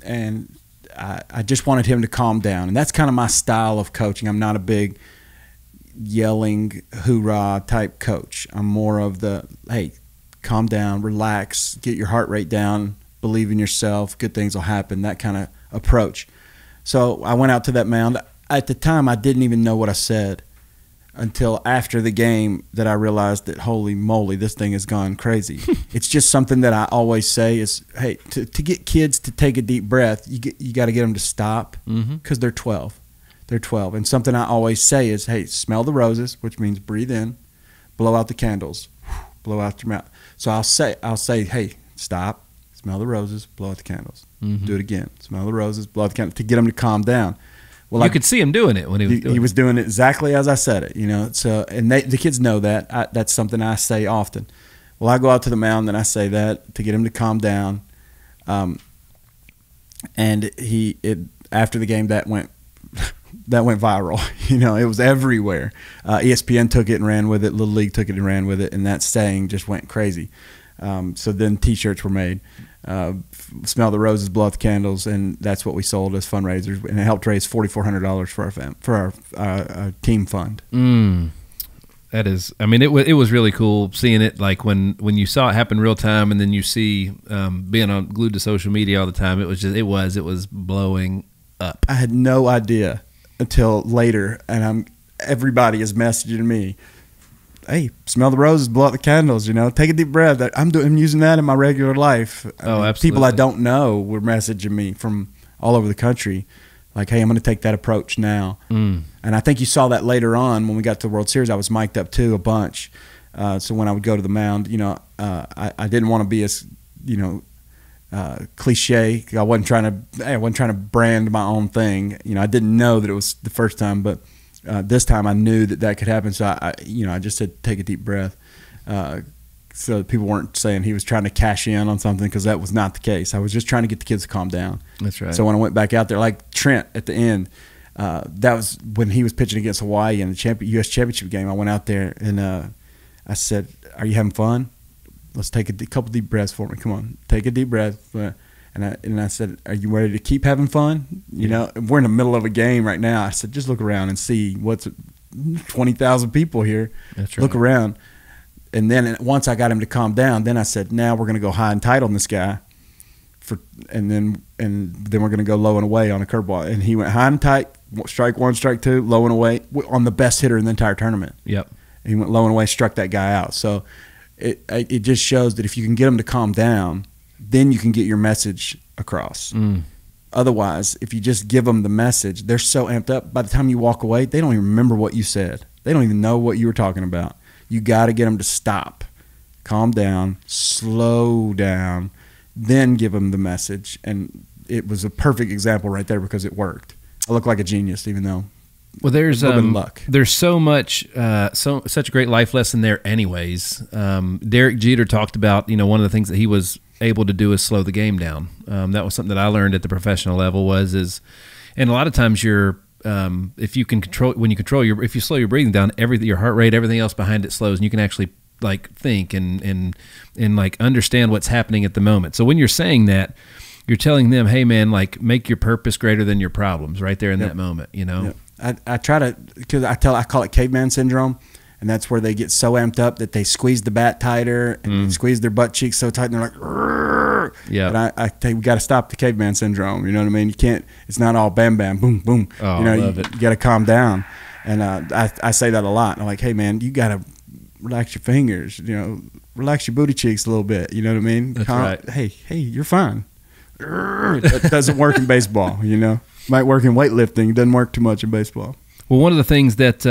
and I just wanted him to calm down, and that's kind of my style of coaching. I'm not a big yelling hoorah type coach. I'm more of the, hey, calm down, relax, get your heart rate down, believe in yourself, good things will happen, that kind of approach. So I went out to that mound. At the time, I didn't even know what I said until after the game that I realized that, holy moly, this thing has gone crazy. It's just something that I always say is, hey, to get kids to take a deep breath, you got to get them to stop because they're 12. They're 12. And something I always say is, hey, smell the roses, which means breathe in, blow out the candles, blow out your mouth. So I'll say, hey, stop, smell the roses, blow out the candles. Do it again. Smell the roses, blow out the candles, to get them to calm down. Well, you could see him doing it when he was doing it. He was doing it exactly as I said it, you know. So, and the kids know that. That's something I say often. Well, I go out to the mound and I say that to get him to calm down. And after the game, that went viral. You know, it was everywhere. ESPN took it and ran with it. Little League took it and ran with it, and that saying just went crazy. So then T-shirts were made. Smell the roses, blow out the candles, and that's what we sold as fundraisers, and it helped raise $4,400 for our team fund. That is, I mean, it was really cool seeing it, like when you saw it happen real time, and then you see being glued to social media all the time. It was blowing up. I had no idea until later, and everybody is messaging me, hey, smell the roses, blow out the candles, you know, take a deep breath. I'm using that in my regular life. Absolutely. People I don't know were messaging me from all over the country, like, hey, I'm going to take that approach now. And I think you saw that later on when we got to the World Series. I was mic'd up too a bunch. So when I would go to the mound, you know, I didn't want to be as, you know, cliche. I wasn't trying to brand my own thing. You know, I didn't know that it was the first time, but this time I knew that could happen. So I just said, take a deep breath. So people weren't saying he was trying to cash in on something, because that was not the case. I was just trying to get the kids to calm down. That's right. So when I went back out there, like Trent at the end, that was when he was pitching against Hawaii in the U.S. Championship game. I went out there and I said, are you having fun? Let's take a couple deep breaths for me. Come on, take a deep breath. And I said, are you ready to keep having fun? You know, we're in the middle of a game right now. I said, just look around and see what's 20,000 people here. That's right. Look around. And then once I got him to calm down, then I said, now we're going to go high and tight on this guy. And then we're going to go low and away on a curveball. And he went high and tight, strike one, strike two, low and away, on the best hitter in the entire tournament. Yep. He went low and away, struck that guy out. So it just shows that if you can get him to calm down, then you can get your message across. Otherwise, if you just give them the message, they're so amped up. By the time you walk away, they don't even remember what you said. They don't even know what you were talking about. You got to get them to stop, calm down, slow down, then give them the message. And it was a perfect example right there because it worked. I look like a genius, even though. Well, there's luck. There's so much, such a great life lesson there. Anyways, Derek Jeter talked about, you know, one of the things that he was able to do is slow the game down. That was something that I learned at the professional level and a lot of times if you slow your breathing down, your heart rate, everything else behind it slows, and you can actually like think and like understand what's happening at the moment. So when you're saying that, you're telling them, hey man, like make your purpose greater than your problems right there in that moment, you know? Yep. I try to, because I call it caveman syndrome. And that's where they get so amped up that they squeeze the bat tighter and squeeze their butt cheeks so tight, and they're like, "Rrr." Yeah. But I think we got to stop the caveman syndrome. You know what I mean? You can't. It's not all bam, bam, boom, boom. Oh, you know, I love you it. got to calm down. And I say that a lot. I'm like, hey man, you got to relax your fingers. You know, relax your booty cheeks a little bit. You know what I mean? That's right. Hey, you're fine. That doesn't work in baseball. You know, might work in weightlifting. It doesn't work too much in baseball. Well, one of the things that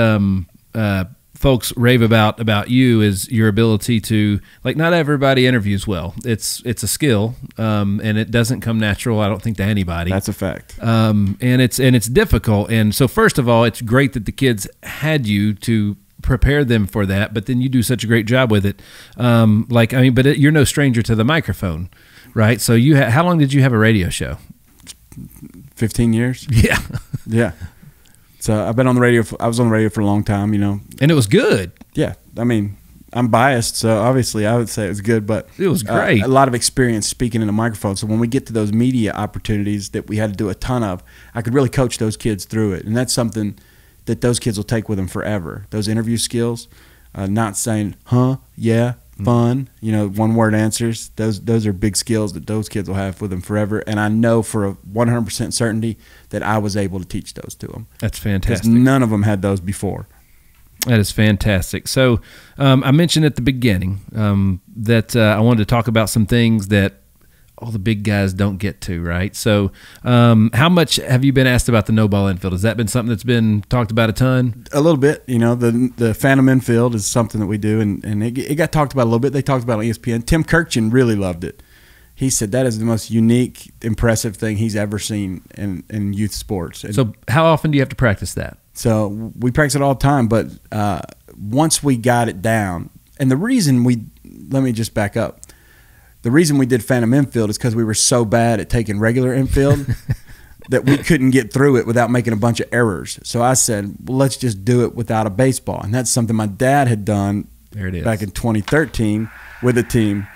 folks rave about you is your ability to, like, not everybody interviews well. It's a skill, and it doesn't come natural, I don't think, to anybody. That's a fact. And it's difficult. And so first of all, it's great that the kids had you to prepare them for that, but then you do such a great job with it. You're no stranger to the microphone, right? So how long did you have a radio show? 15 years. Yeah. Yeah. So I've been on the radio. I was on the radio for a long time, And it was good. Yeah. I mean, I'm biased, so obviously I would say it was good, but it was great. A lot of experience speaking in a microphone. So when we get to those media opportunities that we had to do a ton of, I could really coach those kids through it. And that's something that those kids will take with them forever. Those interview skills, not saying, yeah, fun, one-word answers. Those are big skills that those kids will have with them forever. And I know for a 100% certainty that I was able to teach those to them. That's fantastic. Because none of them had those before. That is fantastic. So I mentioned at the beginning that I wanted to talk about some things that all the big guys don't get to, right? So how much have you been asked about the no-ball infield? Has that been something that's been talked about a ton? A little bit. The phantom infield is something that we do, and it got talked about a little bit. They talked about it on ESPN. Tim Kirkchin really loved it. He said that is the most unique, impressive thing he's ever seen in youth sports. And so how often do you have to practice that? So we practice it all the time, but once we got it down, and let me just back up. The reason we did phantom infield is because we were so bad at taking regular infield that we couldn't get through it without making a bunch of errors. So I said, well, let's just do it without a baseball. And that's something my dad had done back in 2013 with a team.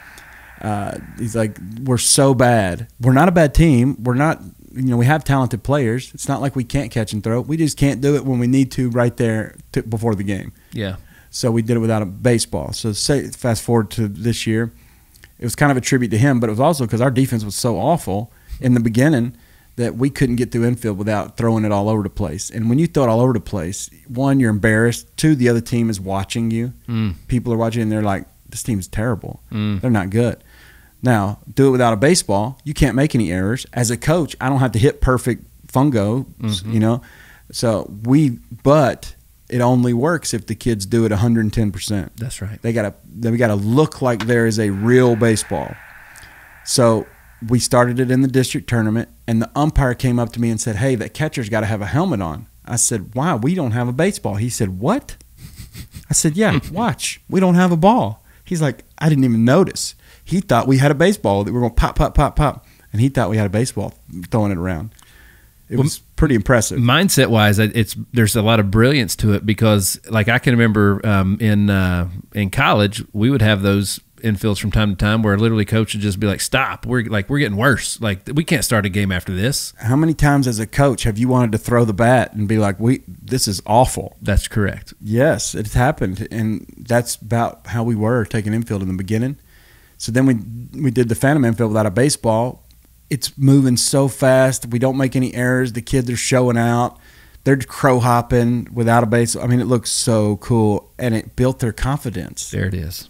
He's like, we're so bad. We're not a bad team. We're not, we have talented players. It's not like we can't catch and throw. We just can't do it when we need to right there before the game. Yeah. So we did it without a baseball. So fast forward to this year. It was kind of a tribute to him, but it was also because our defense was so awful in the beginning that we couldn't get through infield without throwing it all over the place. And when you throw it all over the place, one, you're embarrassed. Two, the other team is watching you. People are watching, and they're like, this team's terrible. They're not good. Now, do it without a baseball. You can't make any errors. As a coach, I don't have to hit perfect fungo, So but it only works if the kids do it 110%. That's right. We gotta look like there is a real baseball. So we started it in the district tournament, and the umpire came up to me and said, hey, that catcher's got to have a helmet on. I said, why? We don't have a baseball. He said, what? I said, yeah, watch. We don't have a ball. He's like, I didn't even notice. He thought we had a baseball that we were going pop, pop, pop, pop. And he thought we had a baseball throwing it around. It was pretty impressive. Mindset-wise, there's a lot of brilliance to it because, like, I can remember in college, we would have those infields from time to time where literally coach would just be like, stop, we're getting worse. Like, we can't start a game after this. How many times as a coach have you wanted to throw the bat and be like, this is awful? That's correct. Yes, it's happened, and that's about how we were taking infield in the beginning. So then we did the phantom infield without a baseball. It's moving so fast. We don't make any errors. The kids are showing out. They're crow hopping without a base. I mean, it looks so cool, and it built their confidence. There it is.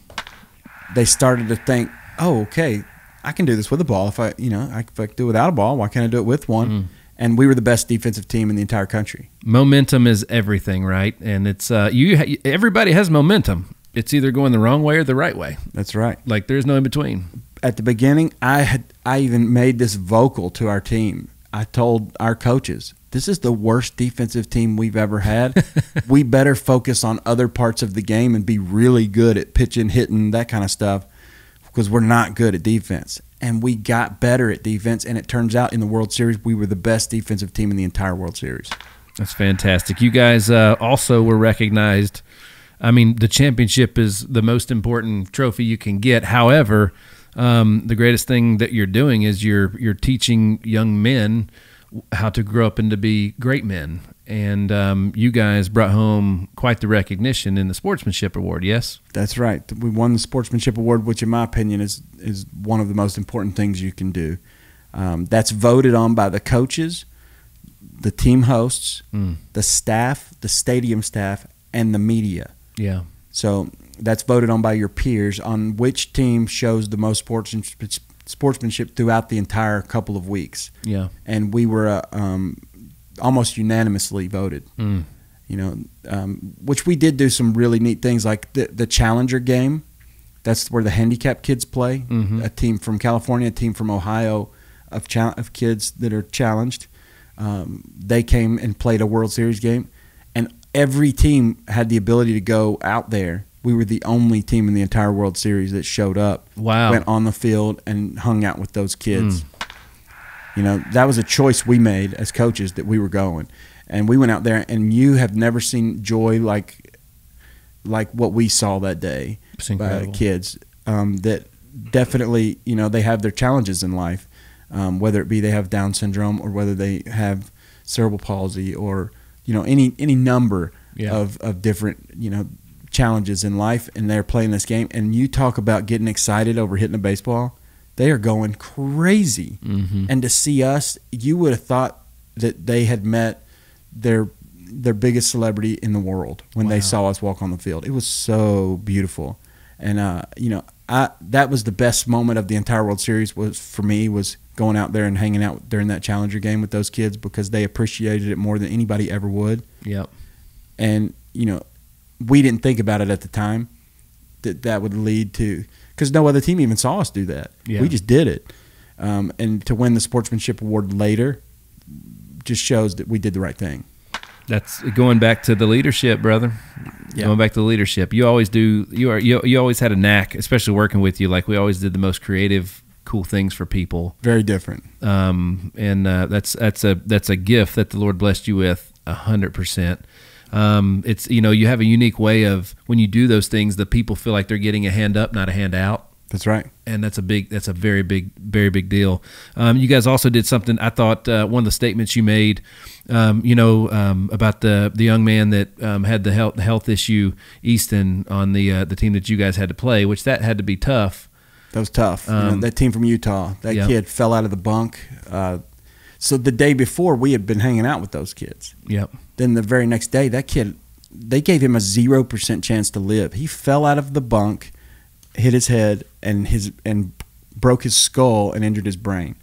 They started to think, oh, okay, I can do this with a ball. If I can do it without a ball, why can't I do it with one? And we were the best defensive team in the entire country. Momentum is everything, right? And it's everybody has momentum. It's either going the wrong way or the right way. That's right. Like, there's no in between. At the beginning, I even made this vocal to our team. I told our coaches, this is the worst defensive team we've ever had. We better focus on other parts of the game and be really good at pitching, hitting, that kind of stuff, because we're not good at defense. And we got better at defense, and it turns out in the World Series, we were the best defensive team in the entire World Series. That's fantastic. You guys also were recognized. I mean, the championship is the most important trophy you can get. However, the greatest thing that you're doing is you're teaching young men how to grow up and to be great men. And you guys brought home quite the recognition in the Sportsmanship Award, yes? That's right. We won the Sportsmanship Award, which in my opinion is one of the most important things you can do. That's voted on by the coaches, the team hosts, the staff, the stadium staff, and the media. Yeah. So that's voted on by your peers on which team shows the most sportsmanship throughout the entire couple of weeks. Yeah. And we were almost unanimously voted. Which we did do some really neat things, like the Challenger game. That's where the handicapped kids play. A team from California, a team from Ohio of kids that are challenged. They came and played a World Series game. And every team had the ability to go out there. We were the only team in the entire World Series that showed up. Wow. Went on the field and hung out with those kids. You know, that was a choice we made as coaches that we were going. And we went out there, and you have never seen joy like what we saw that day by kids. That definitely, you know, they have their challenges in life, whether it be they have Down syndrome or whether they have cerebral palsy or, you know, any number of different, you know, challenges in life, and they're playing this game. And you talk about getting excited over hitting a baseball. They are going crazy. And to see us, you would have thought that they had met their biggest celebrity in the world when they saw us walk on the field. It was so beautiful. And you know, that was the best moment of the entire World Series was going out there and hanging out during that Challenger game with those kids, because they appreciated it more than anybody ever would. Yep. And you know, we didn't think about it at the time that would lead to, because no other team even saw us do that. We just did it. And to win the Sportsmanship Award later just shows that we did the right thing. That's going back to the leadership, brother. Going back to the leadership. You always do. You always had a knack, especially working with you. Like, we always did the most creative, cool things for people. Very different. And that's a gift that the Lord blessed you with 100%. It's, you know, you have a unique way of, when you do those things, the people feel like they're getting a hand up, not a hand out. That's right. And that's a very big deal. You guys also did something, I thought, one of the statements you made, about the young man that had the health issue, Easton, on the team that you guys had to play, which that had to be tough. That was tough. That team from Utah, that kid fell out of the bunk. So the day before, we had been hanging out with those kids. Yep. Then the very next day, that kid, they gave him a 0% chance to live. He fell out of the bunk, hit his head, and broke his skull and injured his brain.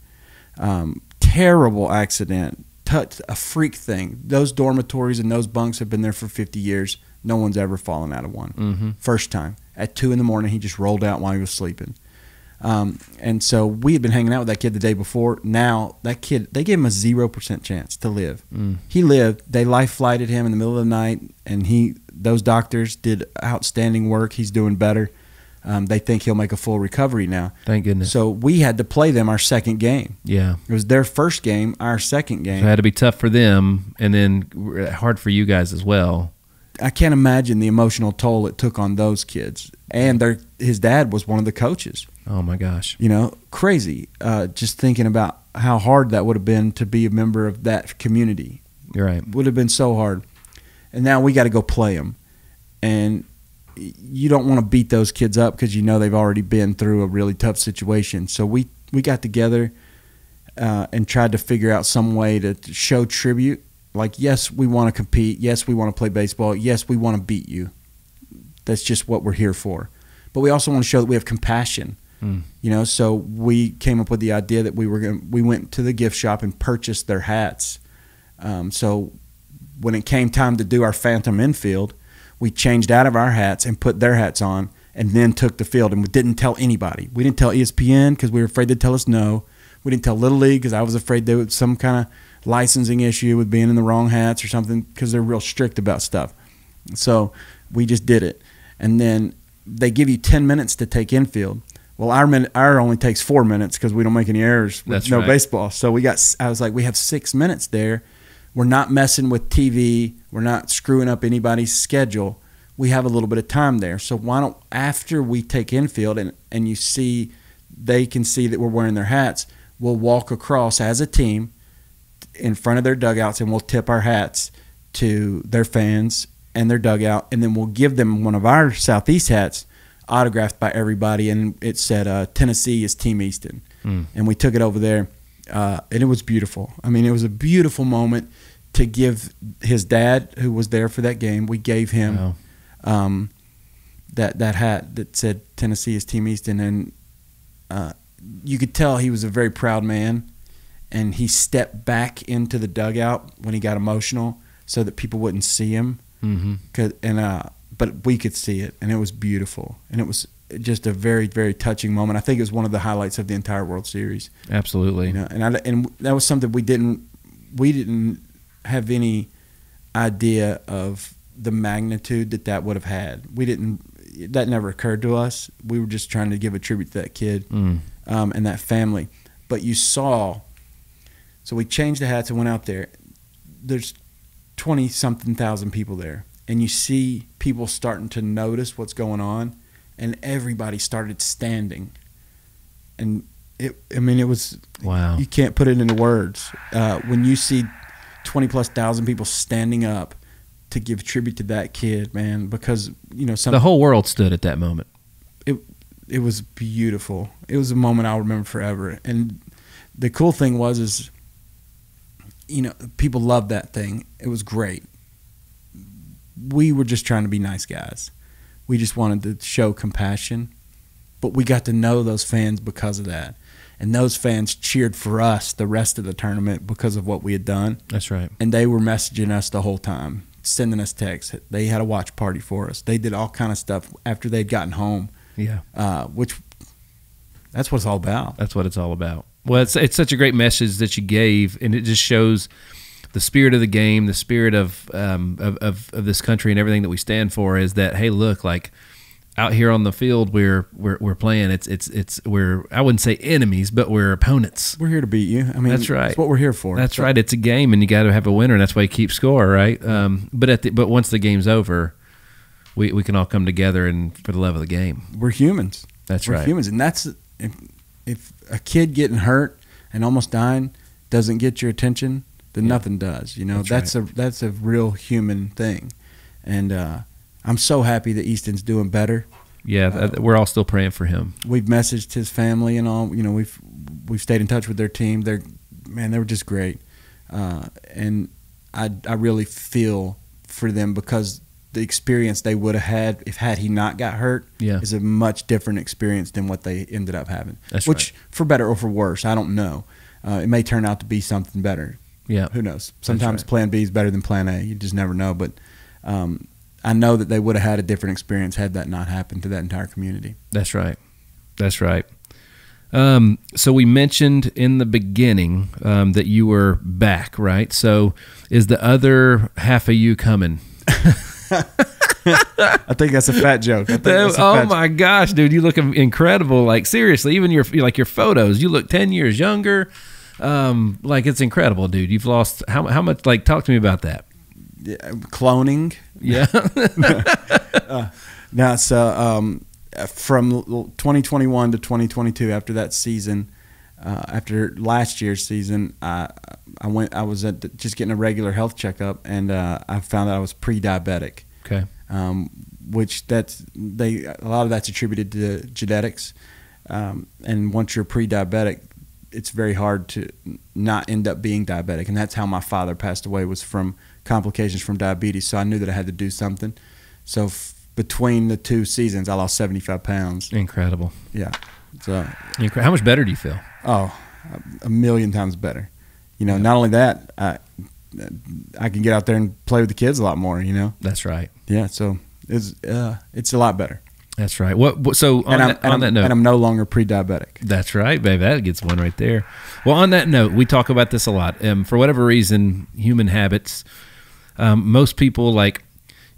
Terrible accident. A freak thing. Those dormitories and those bunks have been there for 50 years. No one's ever fallen out of one. First time. At 2 a.m, he just rolled out while he was sleeping. And so we had been hanging out with that kid the day before. Now, that kid, they gave him a 0% chance to live. He lived. They life flighted him in the middle of the night, and those doctors did outstanding work. He's doing better. They think he'll make a full recovery now. Thank goodness. So we had to play them our second game. Yeah. It was their first game, our second game. So it had to be tough for them, and then hard for you guys as well. I can't imagine the emotional toll it took on those kids. And his dad was one of the coaches. Oh, my gosh. You know, crazy. Just thinking about how hard that would have been to be a member of that community. You're right. Would have been so hard. And now we got to go play them. And you don't want to beat those kids up because you know they've already been through a really tough situation. So we got together and tried to figure out some way to show tribute. Like, yes, we want to compete. Yes, we want to play baseball. Yes, we want to beat you. That's just what we're here for. But we also want to show that we have compassion. You know, so we came up with the idea that we went to the gift shop and purchased their hats. So when it came time to do our Phantom infield, we changed out of our hats and put their hats on, and then took the field. And we didn't tell anybody. We didn't tell ESPN because we were afraid they'd tell us no. We didn't tell Little League because I was afraid there was some kind of licensing issue with being in the wrong hats or something, because they're real strict about stuff. So we just did it. And then they give you 10 minutes to take infield. Well, our only takes 4 minutes because we don't make any errors with baseball. So I was like, we have 6 minutes there. We're not messing with TV. We're not screwing up anybody's schedule. We have a little bit of time there. So why don't, after we take infield and they can see that we're wearing their hats, we'll walk across as a team in front of their dugouts, and we'll tip our hats to their fans and their dugout, and then we'll give them one of our Southeast hats autographed by everybody, and it said Tennessee is Team Easton. And we took it over there, and it was beautiful. I mean, it was a beautiful moment to give his dad, who was there for that game, we gave him that hat that said Tennessee is Team Easton, and you could tell he was a very proud man, and he stepped back into the dugout when he got emotional so that people wouldn't see him. But we could see it, and it was beautiful, and it was just a very, very touching moment. I think it was one of the highlights of the entire World Series. Absolutely. You know, and that was something we didn't have any idea of the magnitude that would have had. That never occurred to us. We were just trying to give a tribute to that kid and that family. But you saw, so we changed the hats and went out there. There's 20-something thousand people there. And you see people starting to notice what's going on. And everybody started standing. And it was, wow. You can't put it into words. When you see 20+ thousand people standing up to give tribute to that kid, man, because, the whole world stood at that moment. It was beautiful. It was a moment I'll remember forever. And the cool thing was people loved that thing. It was great. We were just trying to be nice guys. We just wanted to show compassion, but we got to know those fans because of that. And those fans cheered for us the rest of the tournament because of what we had done. That's right. And they were messaging us the whole time, sending us texts. They had a watch party for us. They did all kind of stuff after they'd gotten home. Yeah. That's what it's all about. That's what it's all about. Well, it's such a great message that you gave, and it just shows the spirit of the game, the spirit of this country and everything that we stand for is that, hey, look, like out here on the field, we're playing. We're I wouldn't say enemies, but we're opponents. We're here to beat you. I mean, that's right. That's what we're here for. That's right. It's a game, and you got to have a winner, and that's why you keep score, right? But once the game's over, we can all come together and for the love of the game. We're humans. That's we're right. Humans, and that's if a kid getting hurt and almost dying doesn't get your attention, then nothing does. That's a real human thing, and I'm so happy that Easton's doing better. Yeah, we're all still praying for him. We've messaged his family and all. We've stayed in touch with their team. They were just great, and I really feel for them because the experience they would have had he not got hurt is a much different experience than what they ended up having. That's which, right. For better or for worse, I don't know. It may turn out to be something better. Yeah, who knows? Sometimes Plan B is better than Plan A. You just never know. But I know that they would have had a different experience had that not happened to that entire community. That's right. That's right. So we mentioned in the beginning that you were back, right? So is the other half of you coming? I think that's a fat joke. My gosh, dude, you look incredible. Like seriously, even your photos, you look 10 years younger. Like it's incredible, dude. You've lost how much? Like, talk to me about that. Cloning. Yeah. Now, so from 2021 to 2022, after that season, after last year's season, I was just getting a regular health checkup, and I found out I was pre-diabetic. Okay. Which a lot of that's attributed to genetics, and once you're pre-diabetic, it's very hard to not end up being diabetic, and that's how my father passed away, was from complications from diabetes. So I knew that I had to do something. So between the 2 seasons, I lost 75 pounds. Incredible. Yeah. So how much better do you feel? Oh, a million times better. Not only that, I can get out there and play with the kids a lot more. That's right. Yeah. So it's a lot better. That's right. So on that note, and I'm no longer pre-diabetic. That's right, baby. That gets one right there. Well, on that note, we talk about this a lot. For whatever reason, human habits. Most people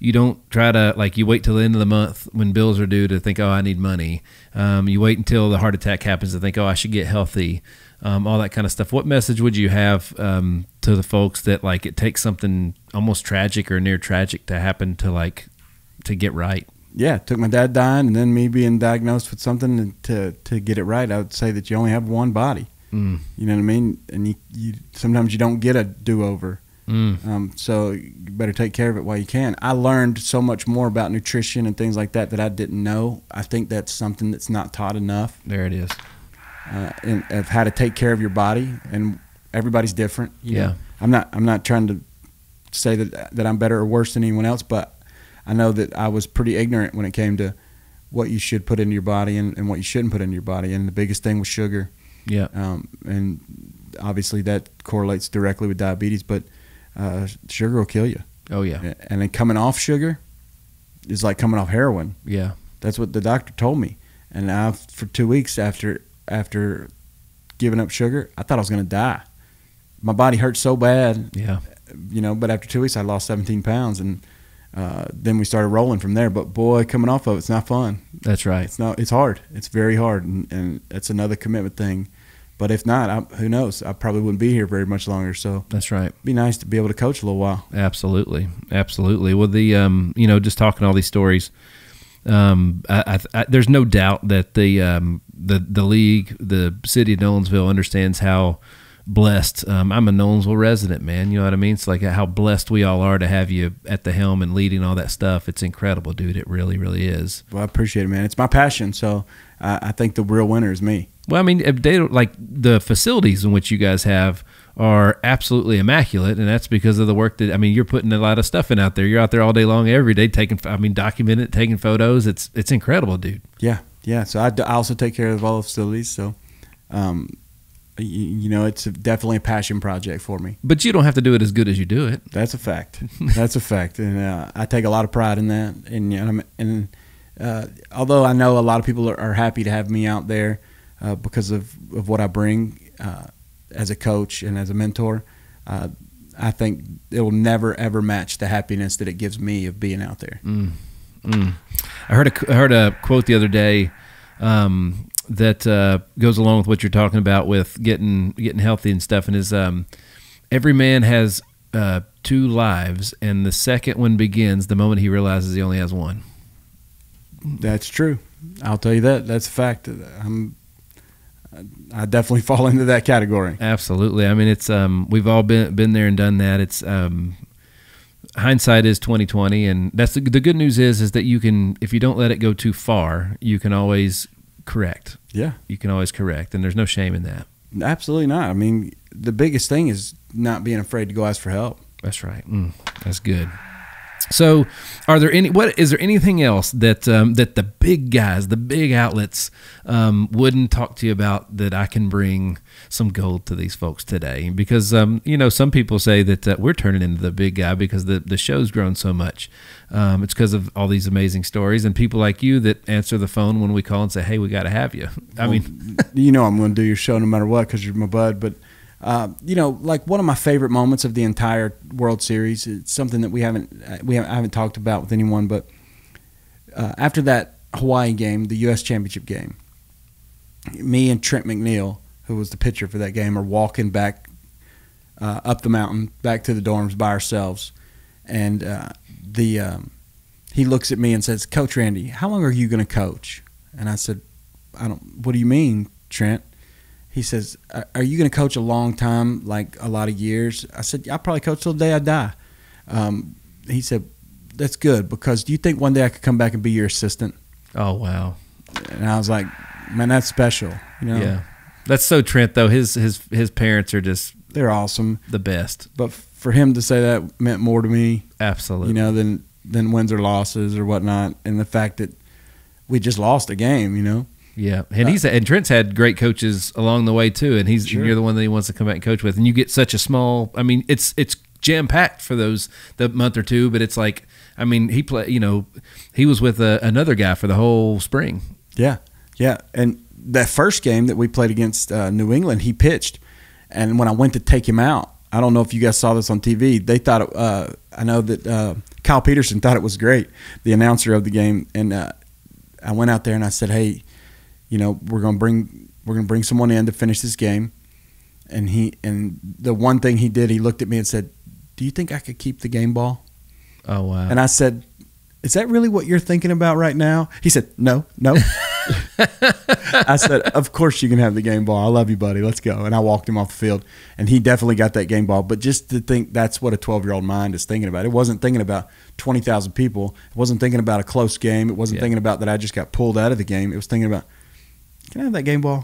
you don't try to you wait till the end of the month when bills are due to think, oh, I need money. You wait until the heart attack happens to think, oh, I should get healthy. All that kind of stuff. What message would you have to the folks that it takes something almost tragic or near tragic to happen to get right? Yeah, it took my dad dying and then me being diagnosed with something to get it right. I would say that you only have one body. You know what I mean? And you sometimes you don't get a do-over. So you better take care of it while you can. I learned so much more about nutrition and things like that I didn't know. I think that's something that's not taught enough. There it is. And of how to take care of your body, and everybody's different. You know? I'm not trying to say that I'm better or worse than anyone else, but I know that I was pretty ignorant when it came to what you should put into your body and what you shouldn't put into your body. And the biggest thing was sugar. Yeah. And obviously that correlates directly with diabetes, but sugar will kill you. Oh, yeah. And then coming off sugar is like coming off heroin. Yeah. That's what the doctor told me. And for 2 weeks after giving up sugar, I thought I was going to die. My body hurt so bad. Yeah. But after 2 weeks, I lost 17 pounds, and then we started rolling from there. But boy, coming off of it's not fun. That's right. It's hard. It's very hard, and it's another commitment thing. But if not, who knows? I probably wouldn't be here very much longer. So that's right. It'd be nice to be able to coach a little while. Absolutely. Well, the just talking all these stories, there's no doubt that the league, the city of Nolensville, understands how blessed. I'm a Nolensville resident, man. You know what I mean? It's like how blessed we all are to have you at the helm and leading all that stuff. It's incredible, dude. It really, really is. Well, I appreciate it, man. It's my passion. So I think the real winner is me. Well, I mean, like the facilities in which you guys have are absolutely immaculate, and that's because of the work that, I mean, you're putting a lot of stuff in out there. You're out there all day long, every day, documenting it, taking photos. It's incredible, dude. Yeah. So I also take care of all the facilities. So, it's definitely a passion project for me. But you don't have to do it as good as you do it. That's a fact. That's a fact, and I take a lot of pride in that. And although I know a lot of people are happy to have me out there because of what I bring as a coach and as a mentor, I think it will never ever match the happiness that it gives me of being out there. I heard a quote the other day that goes along with what you're talking about with getting healthy and stuff, and is every man has 2 lives, and the second one begins the moment he realizes he only has one. That's true. I'll tell you that. That's a fact. I definitely fall into that category. Absolutely. I mean, it's we've all been there and done that. It's hindsight is 20/20, and that's the good news is that you can, if you don't let it go too far, you can always correct. Yeah, you can always correct, and there's no shame in that. Absolutely not. I mean, the biggest thing is not being afraid to go ask for help. That's right. That's good. So, is there anything else that that the big guys, the big outlets, wouldn't talk to you about that I can bring some gold to these folks today? Because some people say that we're turning into the big guy because the show's grown so much. It's because of all these amazing stories and people like you that answer the phone when we call and say, "Hey, we got to have you." I'm going to do your show no matter what because you're my bud, but. Like one of my favorite moments of the entire World Series, it's something that I haven't talked about with anyone, but after that Hawaii game, the U.S. Championship game, me and Trent McNeil, who was the pitcher for that game, are walking back up the mountain, back to the dorms by ourselves, and he looks at me and says, "Coach Randy, how long are you going to coach?" And I said, "What do you mean, Trent?" He says, "Are you going to coach a long time, like a lot of years?" I said, "I'll probably coach till the day I die." He said, "That's good, because do you think one day I could come back and be your assistant?" Oh, wow. And I was like, man, that's special. Yeah. That's so Trent, though. His parents are just... They're awesome. The best. But for him to say that meant more to me. Absolutely. Than wins or losses or whatnot. And the fact that we just lost a game, Yeah, and Trent's had great coaches along the way too, and Sure. you're the one that he wants to come back and coach with, and you get such a small. I mean, it's jam packed for the month or two, but it's like, I mean, he was with another guy for the whole spring. Yeah, and that first game that we played against New England, he pitched, and when I went to take him out, I don't know if you guys saw this on TV. They thought I know that Kyle Peterson thought it was great, the announcer of the game, and I went out there and I said, "Hey, we're gonna bring someone in to finish this game," and the one thing he did, he looked at me and said, "Do you think I could keep the game ball?" Oh, wow. And I said, "Is that really what you're thinking about right now?" He said, No. I said, "Of course you can have the game ball. I love you, buddy. Let's go." And I walked him off the field, and he definitely got that game ball. But just to think that's what a 12-year-old mind is thinking about. It wasn't thinking about 20,000 people. It wasn't thinking about a close game. It wasn't thinking about that I just got pulled out of the game. It was thinking about, can I have that game ball?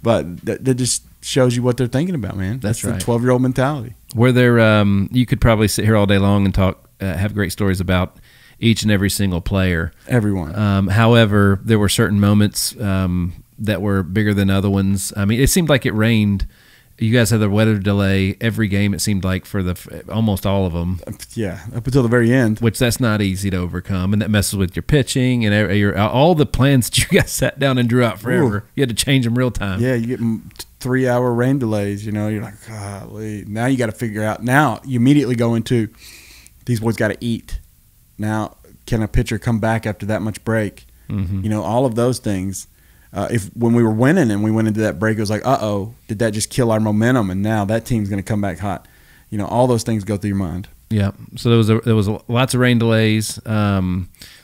But that just shows you what they're thinking about, man. That's right. The 12-year-old mentality. Were there, you could probably sit here all day long and talk, have great stories about each and every single player. Everyone. However, there were certain moments that were bigger than other ones. I mean, it seemed like it rained. You guys had the weather delay every game, it seemed like, for almost all of them. Yeah, up until the very end. Which that's not easy to overcome, and that messes with your pitching and all the plans that you guys sat down and drew out forever. Ooh. You had to change them real time. Yeah, you get 3-hour rain delays. You're like, golly. Now you got to figure out. Now you immediately go into, these boys got to eat. Now, can a pitcher come back after that much break? Mm-hmm. All of those things. If when we were winning and we went into that break, it was like, did that just kill our momentum? And now that team's going to come back hot. All those things go through your mind. Yeah. So there was lots of rain delays.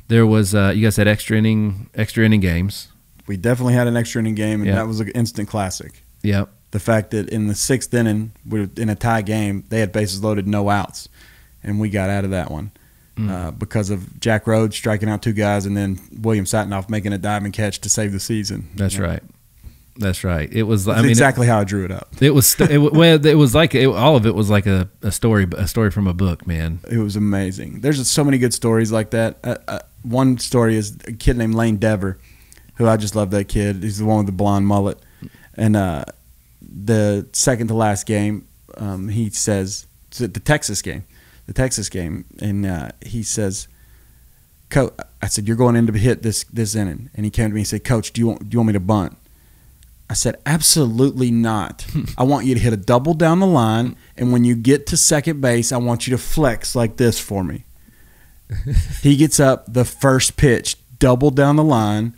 There was you guys had extra inning games. We definitely had an extra inning game, and that was an instant classic. Yep. The fact that in the 6th inning, in a tie game, they had bases loaded, no outs, and we got out of that one because of Jack Rhodes striking out 2 guys, and then William Satinoff making a diving catch to save the season. That's right. That's right. It was. Exactly how I drew it up. It was. It was like all of it was like a story from a book, man. It was amazing. There's so many good stories like that. One story is a kid named Lane Dever, who I just love. That kid. He's the one with the blonde mullet, and the second to last game, he says the Texas game, and he says, "Coach," I said, "You're going in to hit this inning," and he came to me and said, "Coach, do you want me to bunt?" I said, "Absolutely not. I want you to hit a double down the line, and when you get to second base, I want you to flex like this for me." He gets up, the first pitch, double down the line,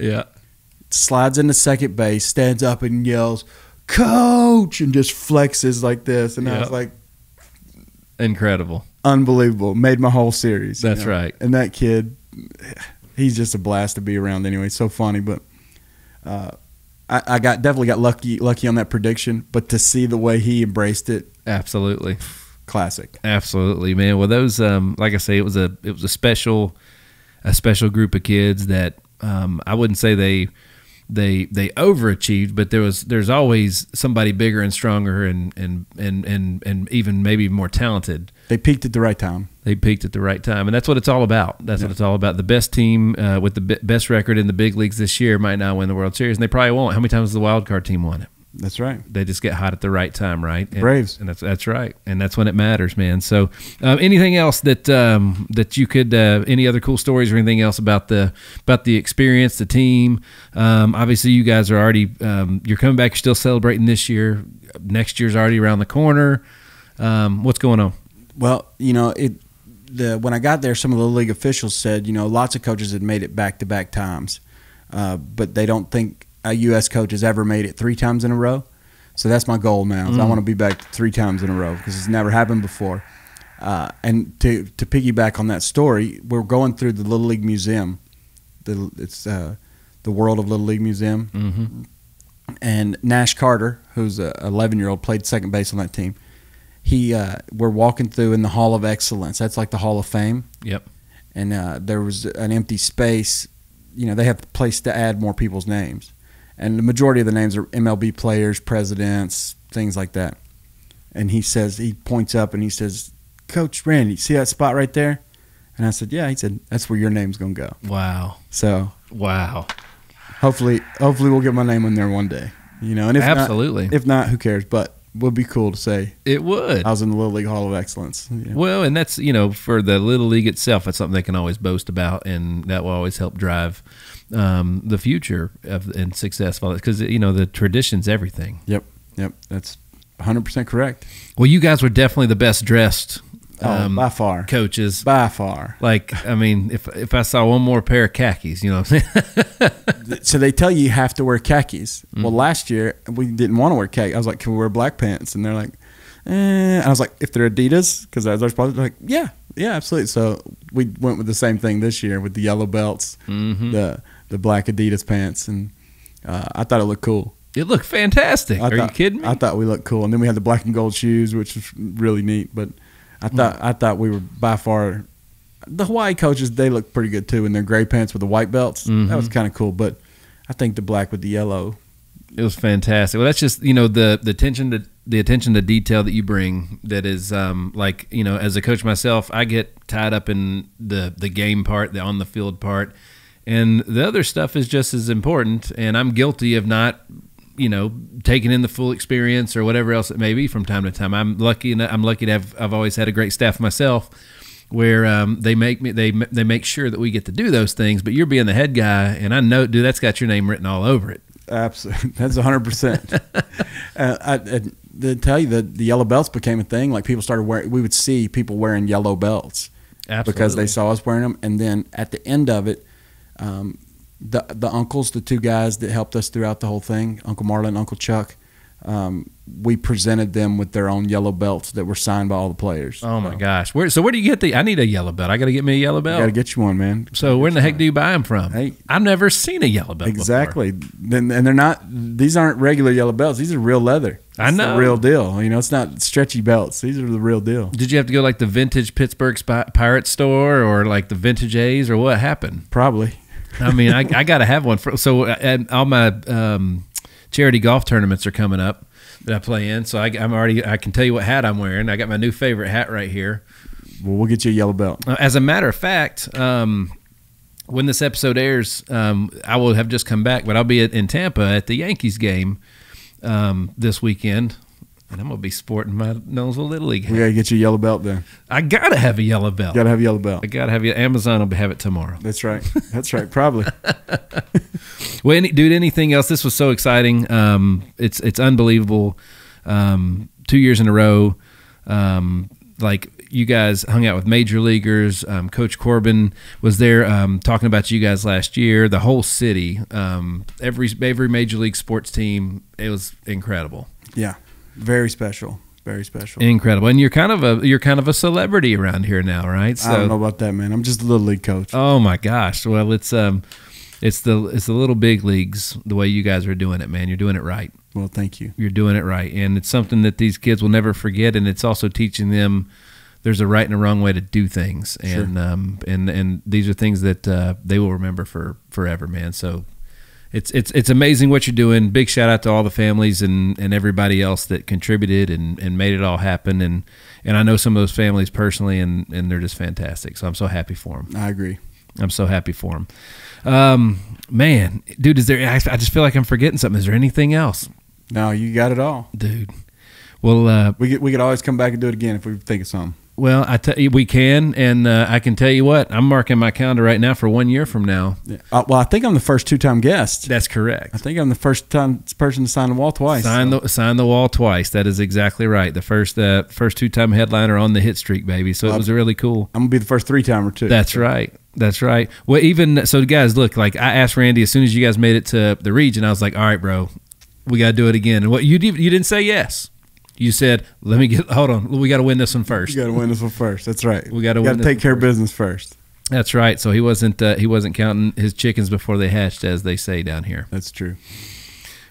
slides into second base, stands up and yells, "Coach," and just flexes like this. And I was like, incredible. Unbelievable. Made my whole series. That's right. And that kid, he's just a blast to be around anyway. So funny, but I definitely got lucky on that prediction, but to see the way he embraced it, absolutely classic. Absolutely, man. Well, those like I say, it was a special group of kids that I wouldn't say they overachieved, but there's always somebody bigger and stronger and even maybe more talented. They peaked at the right time. And that's what it's all about. That's what it's all about. The best team with the best record in the big leagues this year might not win the World Series, and they probably won't. How many times has the wild card team won it? That's right. They just get hot at the right time, right? Braves. And that's right. And that's when it matters, man. So anything else that you could any other cool stories or anything else about the experience, the team? Obviously you guys are already you're coming back, you're still celebrating this year. Next year's already around the corner. What's going on? Well, when I got there, some of the league officials said, lots of coaches had made it back-to-back times, but they don't think a U.S. coach has ever made it 3 times in a row. So that's my goal now. I want to be back 3 times in a row because it's never happened before. And to piggyback on that story, we're going through the Little League Museum. It's the World of Little League Museum. Mm-hmm. And Nash Carter, who's an 11-year-old, played second base on that team. We're walking through in the Hall of Excellence. That's like the Hall of Fame. Yep. And there was an empty space. They have a place to add more people's names. And the majority of the names are MLB players, presidents, things like that. And he points up and he says, "Coach Randy, see that spot right there?" And I said, "Yeah." He said, "That's where your name's going to go." Wow. So, wow. Hopefully we'll get my name in there one day. And absolutely. If not, who cares? But it would be cool to say it would. I was in the Little League Hall of Excellence. Yeah. Well, and that's, for the Little League itself, that's something they can always boast about, and that will always help drive the future and success, because the tradition's everything. Yep, that's 100% correct. Well, you guys were definitely the best dressed by far coaches. By far. If I saw one more pair of khakis, what I'm saying? So they tell you have to wear khakis. Well, last year we didn't want to wear khakis. I was like, "Can we wear black pants?" And they're like, And I was like, "If they're Adidas," because I was probably like, yeah, absolutely. So we went with the same thing this year with the yellow belts, the black Adidas pants, and I thought it looked cool. It looked fantastic. Are you kidding me? I thought we looked cool, and then we had the black and gold shoes, which was really neat. But I thought we were by far the Hawaii coaches. They looked pretty good too in their gray pants with the white belts. That was kind of cool. But I think the black with the yellow, it was fantastic. Well, that's just the attention to detail that you bring. That is as a coach myself, I get tied up in the game part, the on the field part, and the other stuff is just as important. And I'm guilty of not taking in the full experience or whatever else it may be from time to time. I'm lucky to have. I've always had a great staff myself, where they make sure that we get to do those things. But you're being the head guy, and I know, dude, that's got your name written all over it. Absolutely, that's 100%. To tell you that the yellow belts became a thing. Like people started wearing. We would see people wearing yellow belts, because they saw us wearing them. And then at the end of it, the uncles, the two guys that helped us throughout the whole thing, Uncle Marlon and Uncle Chuck, we presented them with their own yellow belts that were signed by all the players. Oh my gosh! Where do you get I need a yellow belt. I got to get me a yellow belt. Got to get you one, man. So where in the heck do you buy them from? Hey, I've never seen a yellow belt. Exactly. before. And they're not. These aren't regular yellow belts. These are real leather. I know. It's the real deal. You know, it's not stretchy belts. These are the real deal. Did you have to go like the vintage Pittsburgh Pirate store or like the vintage A's, or what happened? Probably. I mean, I got to have one. And all my charity golf tournaments are coming up that I play in. So I can tell you what hat I'm wearing. I got my new favorite hat right here. Well, we'll get you a yellow belt. As a matter of fact, when this episode airs, I will have just come back, but I'll be in Tampa at the Yankees game this weekend. And I'm going to be sporting my Nolensville Little League hat. We got to get you a yellow belt then. I got to have a yellow belt. Got to have a yellow belt. I got to have Amazon will have it tomorrow. That's right. That's right. Probably. Well, dude, anything else? This was so exciting. It's unbelievable. 2 years in a row. Like you guys hung out with major leaguers. Coach Corbin was there talking about you guys last year. The whole city, every major league sports team. It was incredible. Yeah. Very special. Very special. Incredible. And you're kind of a celebrity around here now, right? So, I don't know about that, man. I'm just a little league coach. Oh my gosh. Well, it's the little big leagues, the way you guys are doing it, man. You're doing it right. Well, thank you. You're doing it right. And it's something that these kids will never forget, and it's also teaching them there's a right and a wrong way to do things. And Sure. And these are things that they will remember for forever, man. So it's amazing what you're doing. Big shout out to all the families and everybody else that contributed and made it all happen. And I know some of those families personally, and they're just fantastic. So I'm so happy for them. I agree. I'm so happy for them. Man, dude, I just feel like I'm forgetting something. Is there anything else? No, you got it all. Dude. Well, we could always come back and do it again if we think of something. Well, I tell you, we can, and I can tell you what, I'm marking my calendar right now for 1 year from now. Yeah. Well, I think I'm the first two-time guest. That's correct. I think I'm the first person to sign the wall twice. Sign the wall twice. That is exactly right. The first two-time headliner on the Hitstreak, baby. So it was really cool. I'm gonna be the first three-timer too. That's right. That's right. Well, even so, guys, look, like I asked Randy as soon as you guys made it to the region, I was like, all right, bro, we got to do it again. And what you didn't say yes. You said, hold on, we got to win this one first. You got to win this one first. That's right. We got to take care of business first. That's right. So he wasn't counting his chickens before they hatched, as they say down here. That's true.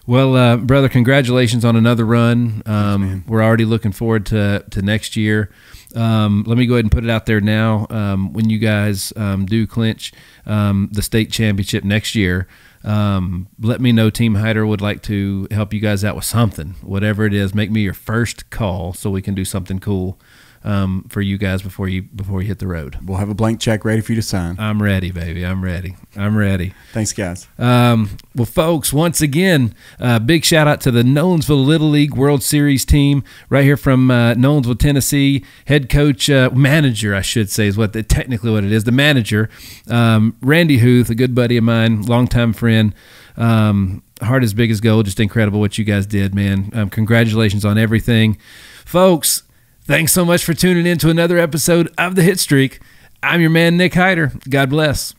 Well, brother, congratulations on another run. Thanks, we're already looking forward to next year. Let me go ahead and put it out there now. When you guys do clinch the state championship next year, let me know. Team Hyder would like to help you guys out with something, whatever it is. Make me your first call so we can do something cool for you guys before you hit the road. We'll have a blank check ready for you to sign. I'm ready, baby. I'm ready. Thanks, guys. Well, folks, once again, big shout out to the Nolensville Little League World Series team right here from Nolensville, Tennessee. Head coach, manager, I should say, is technically what it is. The manager, Randy Huth, a good buddy of mine, longtime friend. Heart as big as gold. Just incredible what you guys did, man. Congratulations on everything, folks. Thanks so much for tuning in to another episode of the Hitstreak. I'm your man, Nick Hyder. God bless.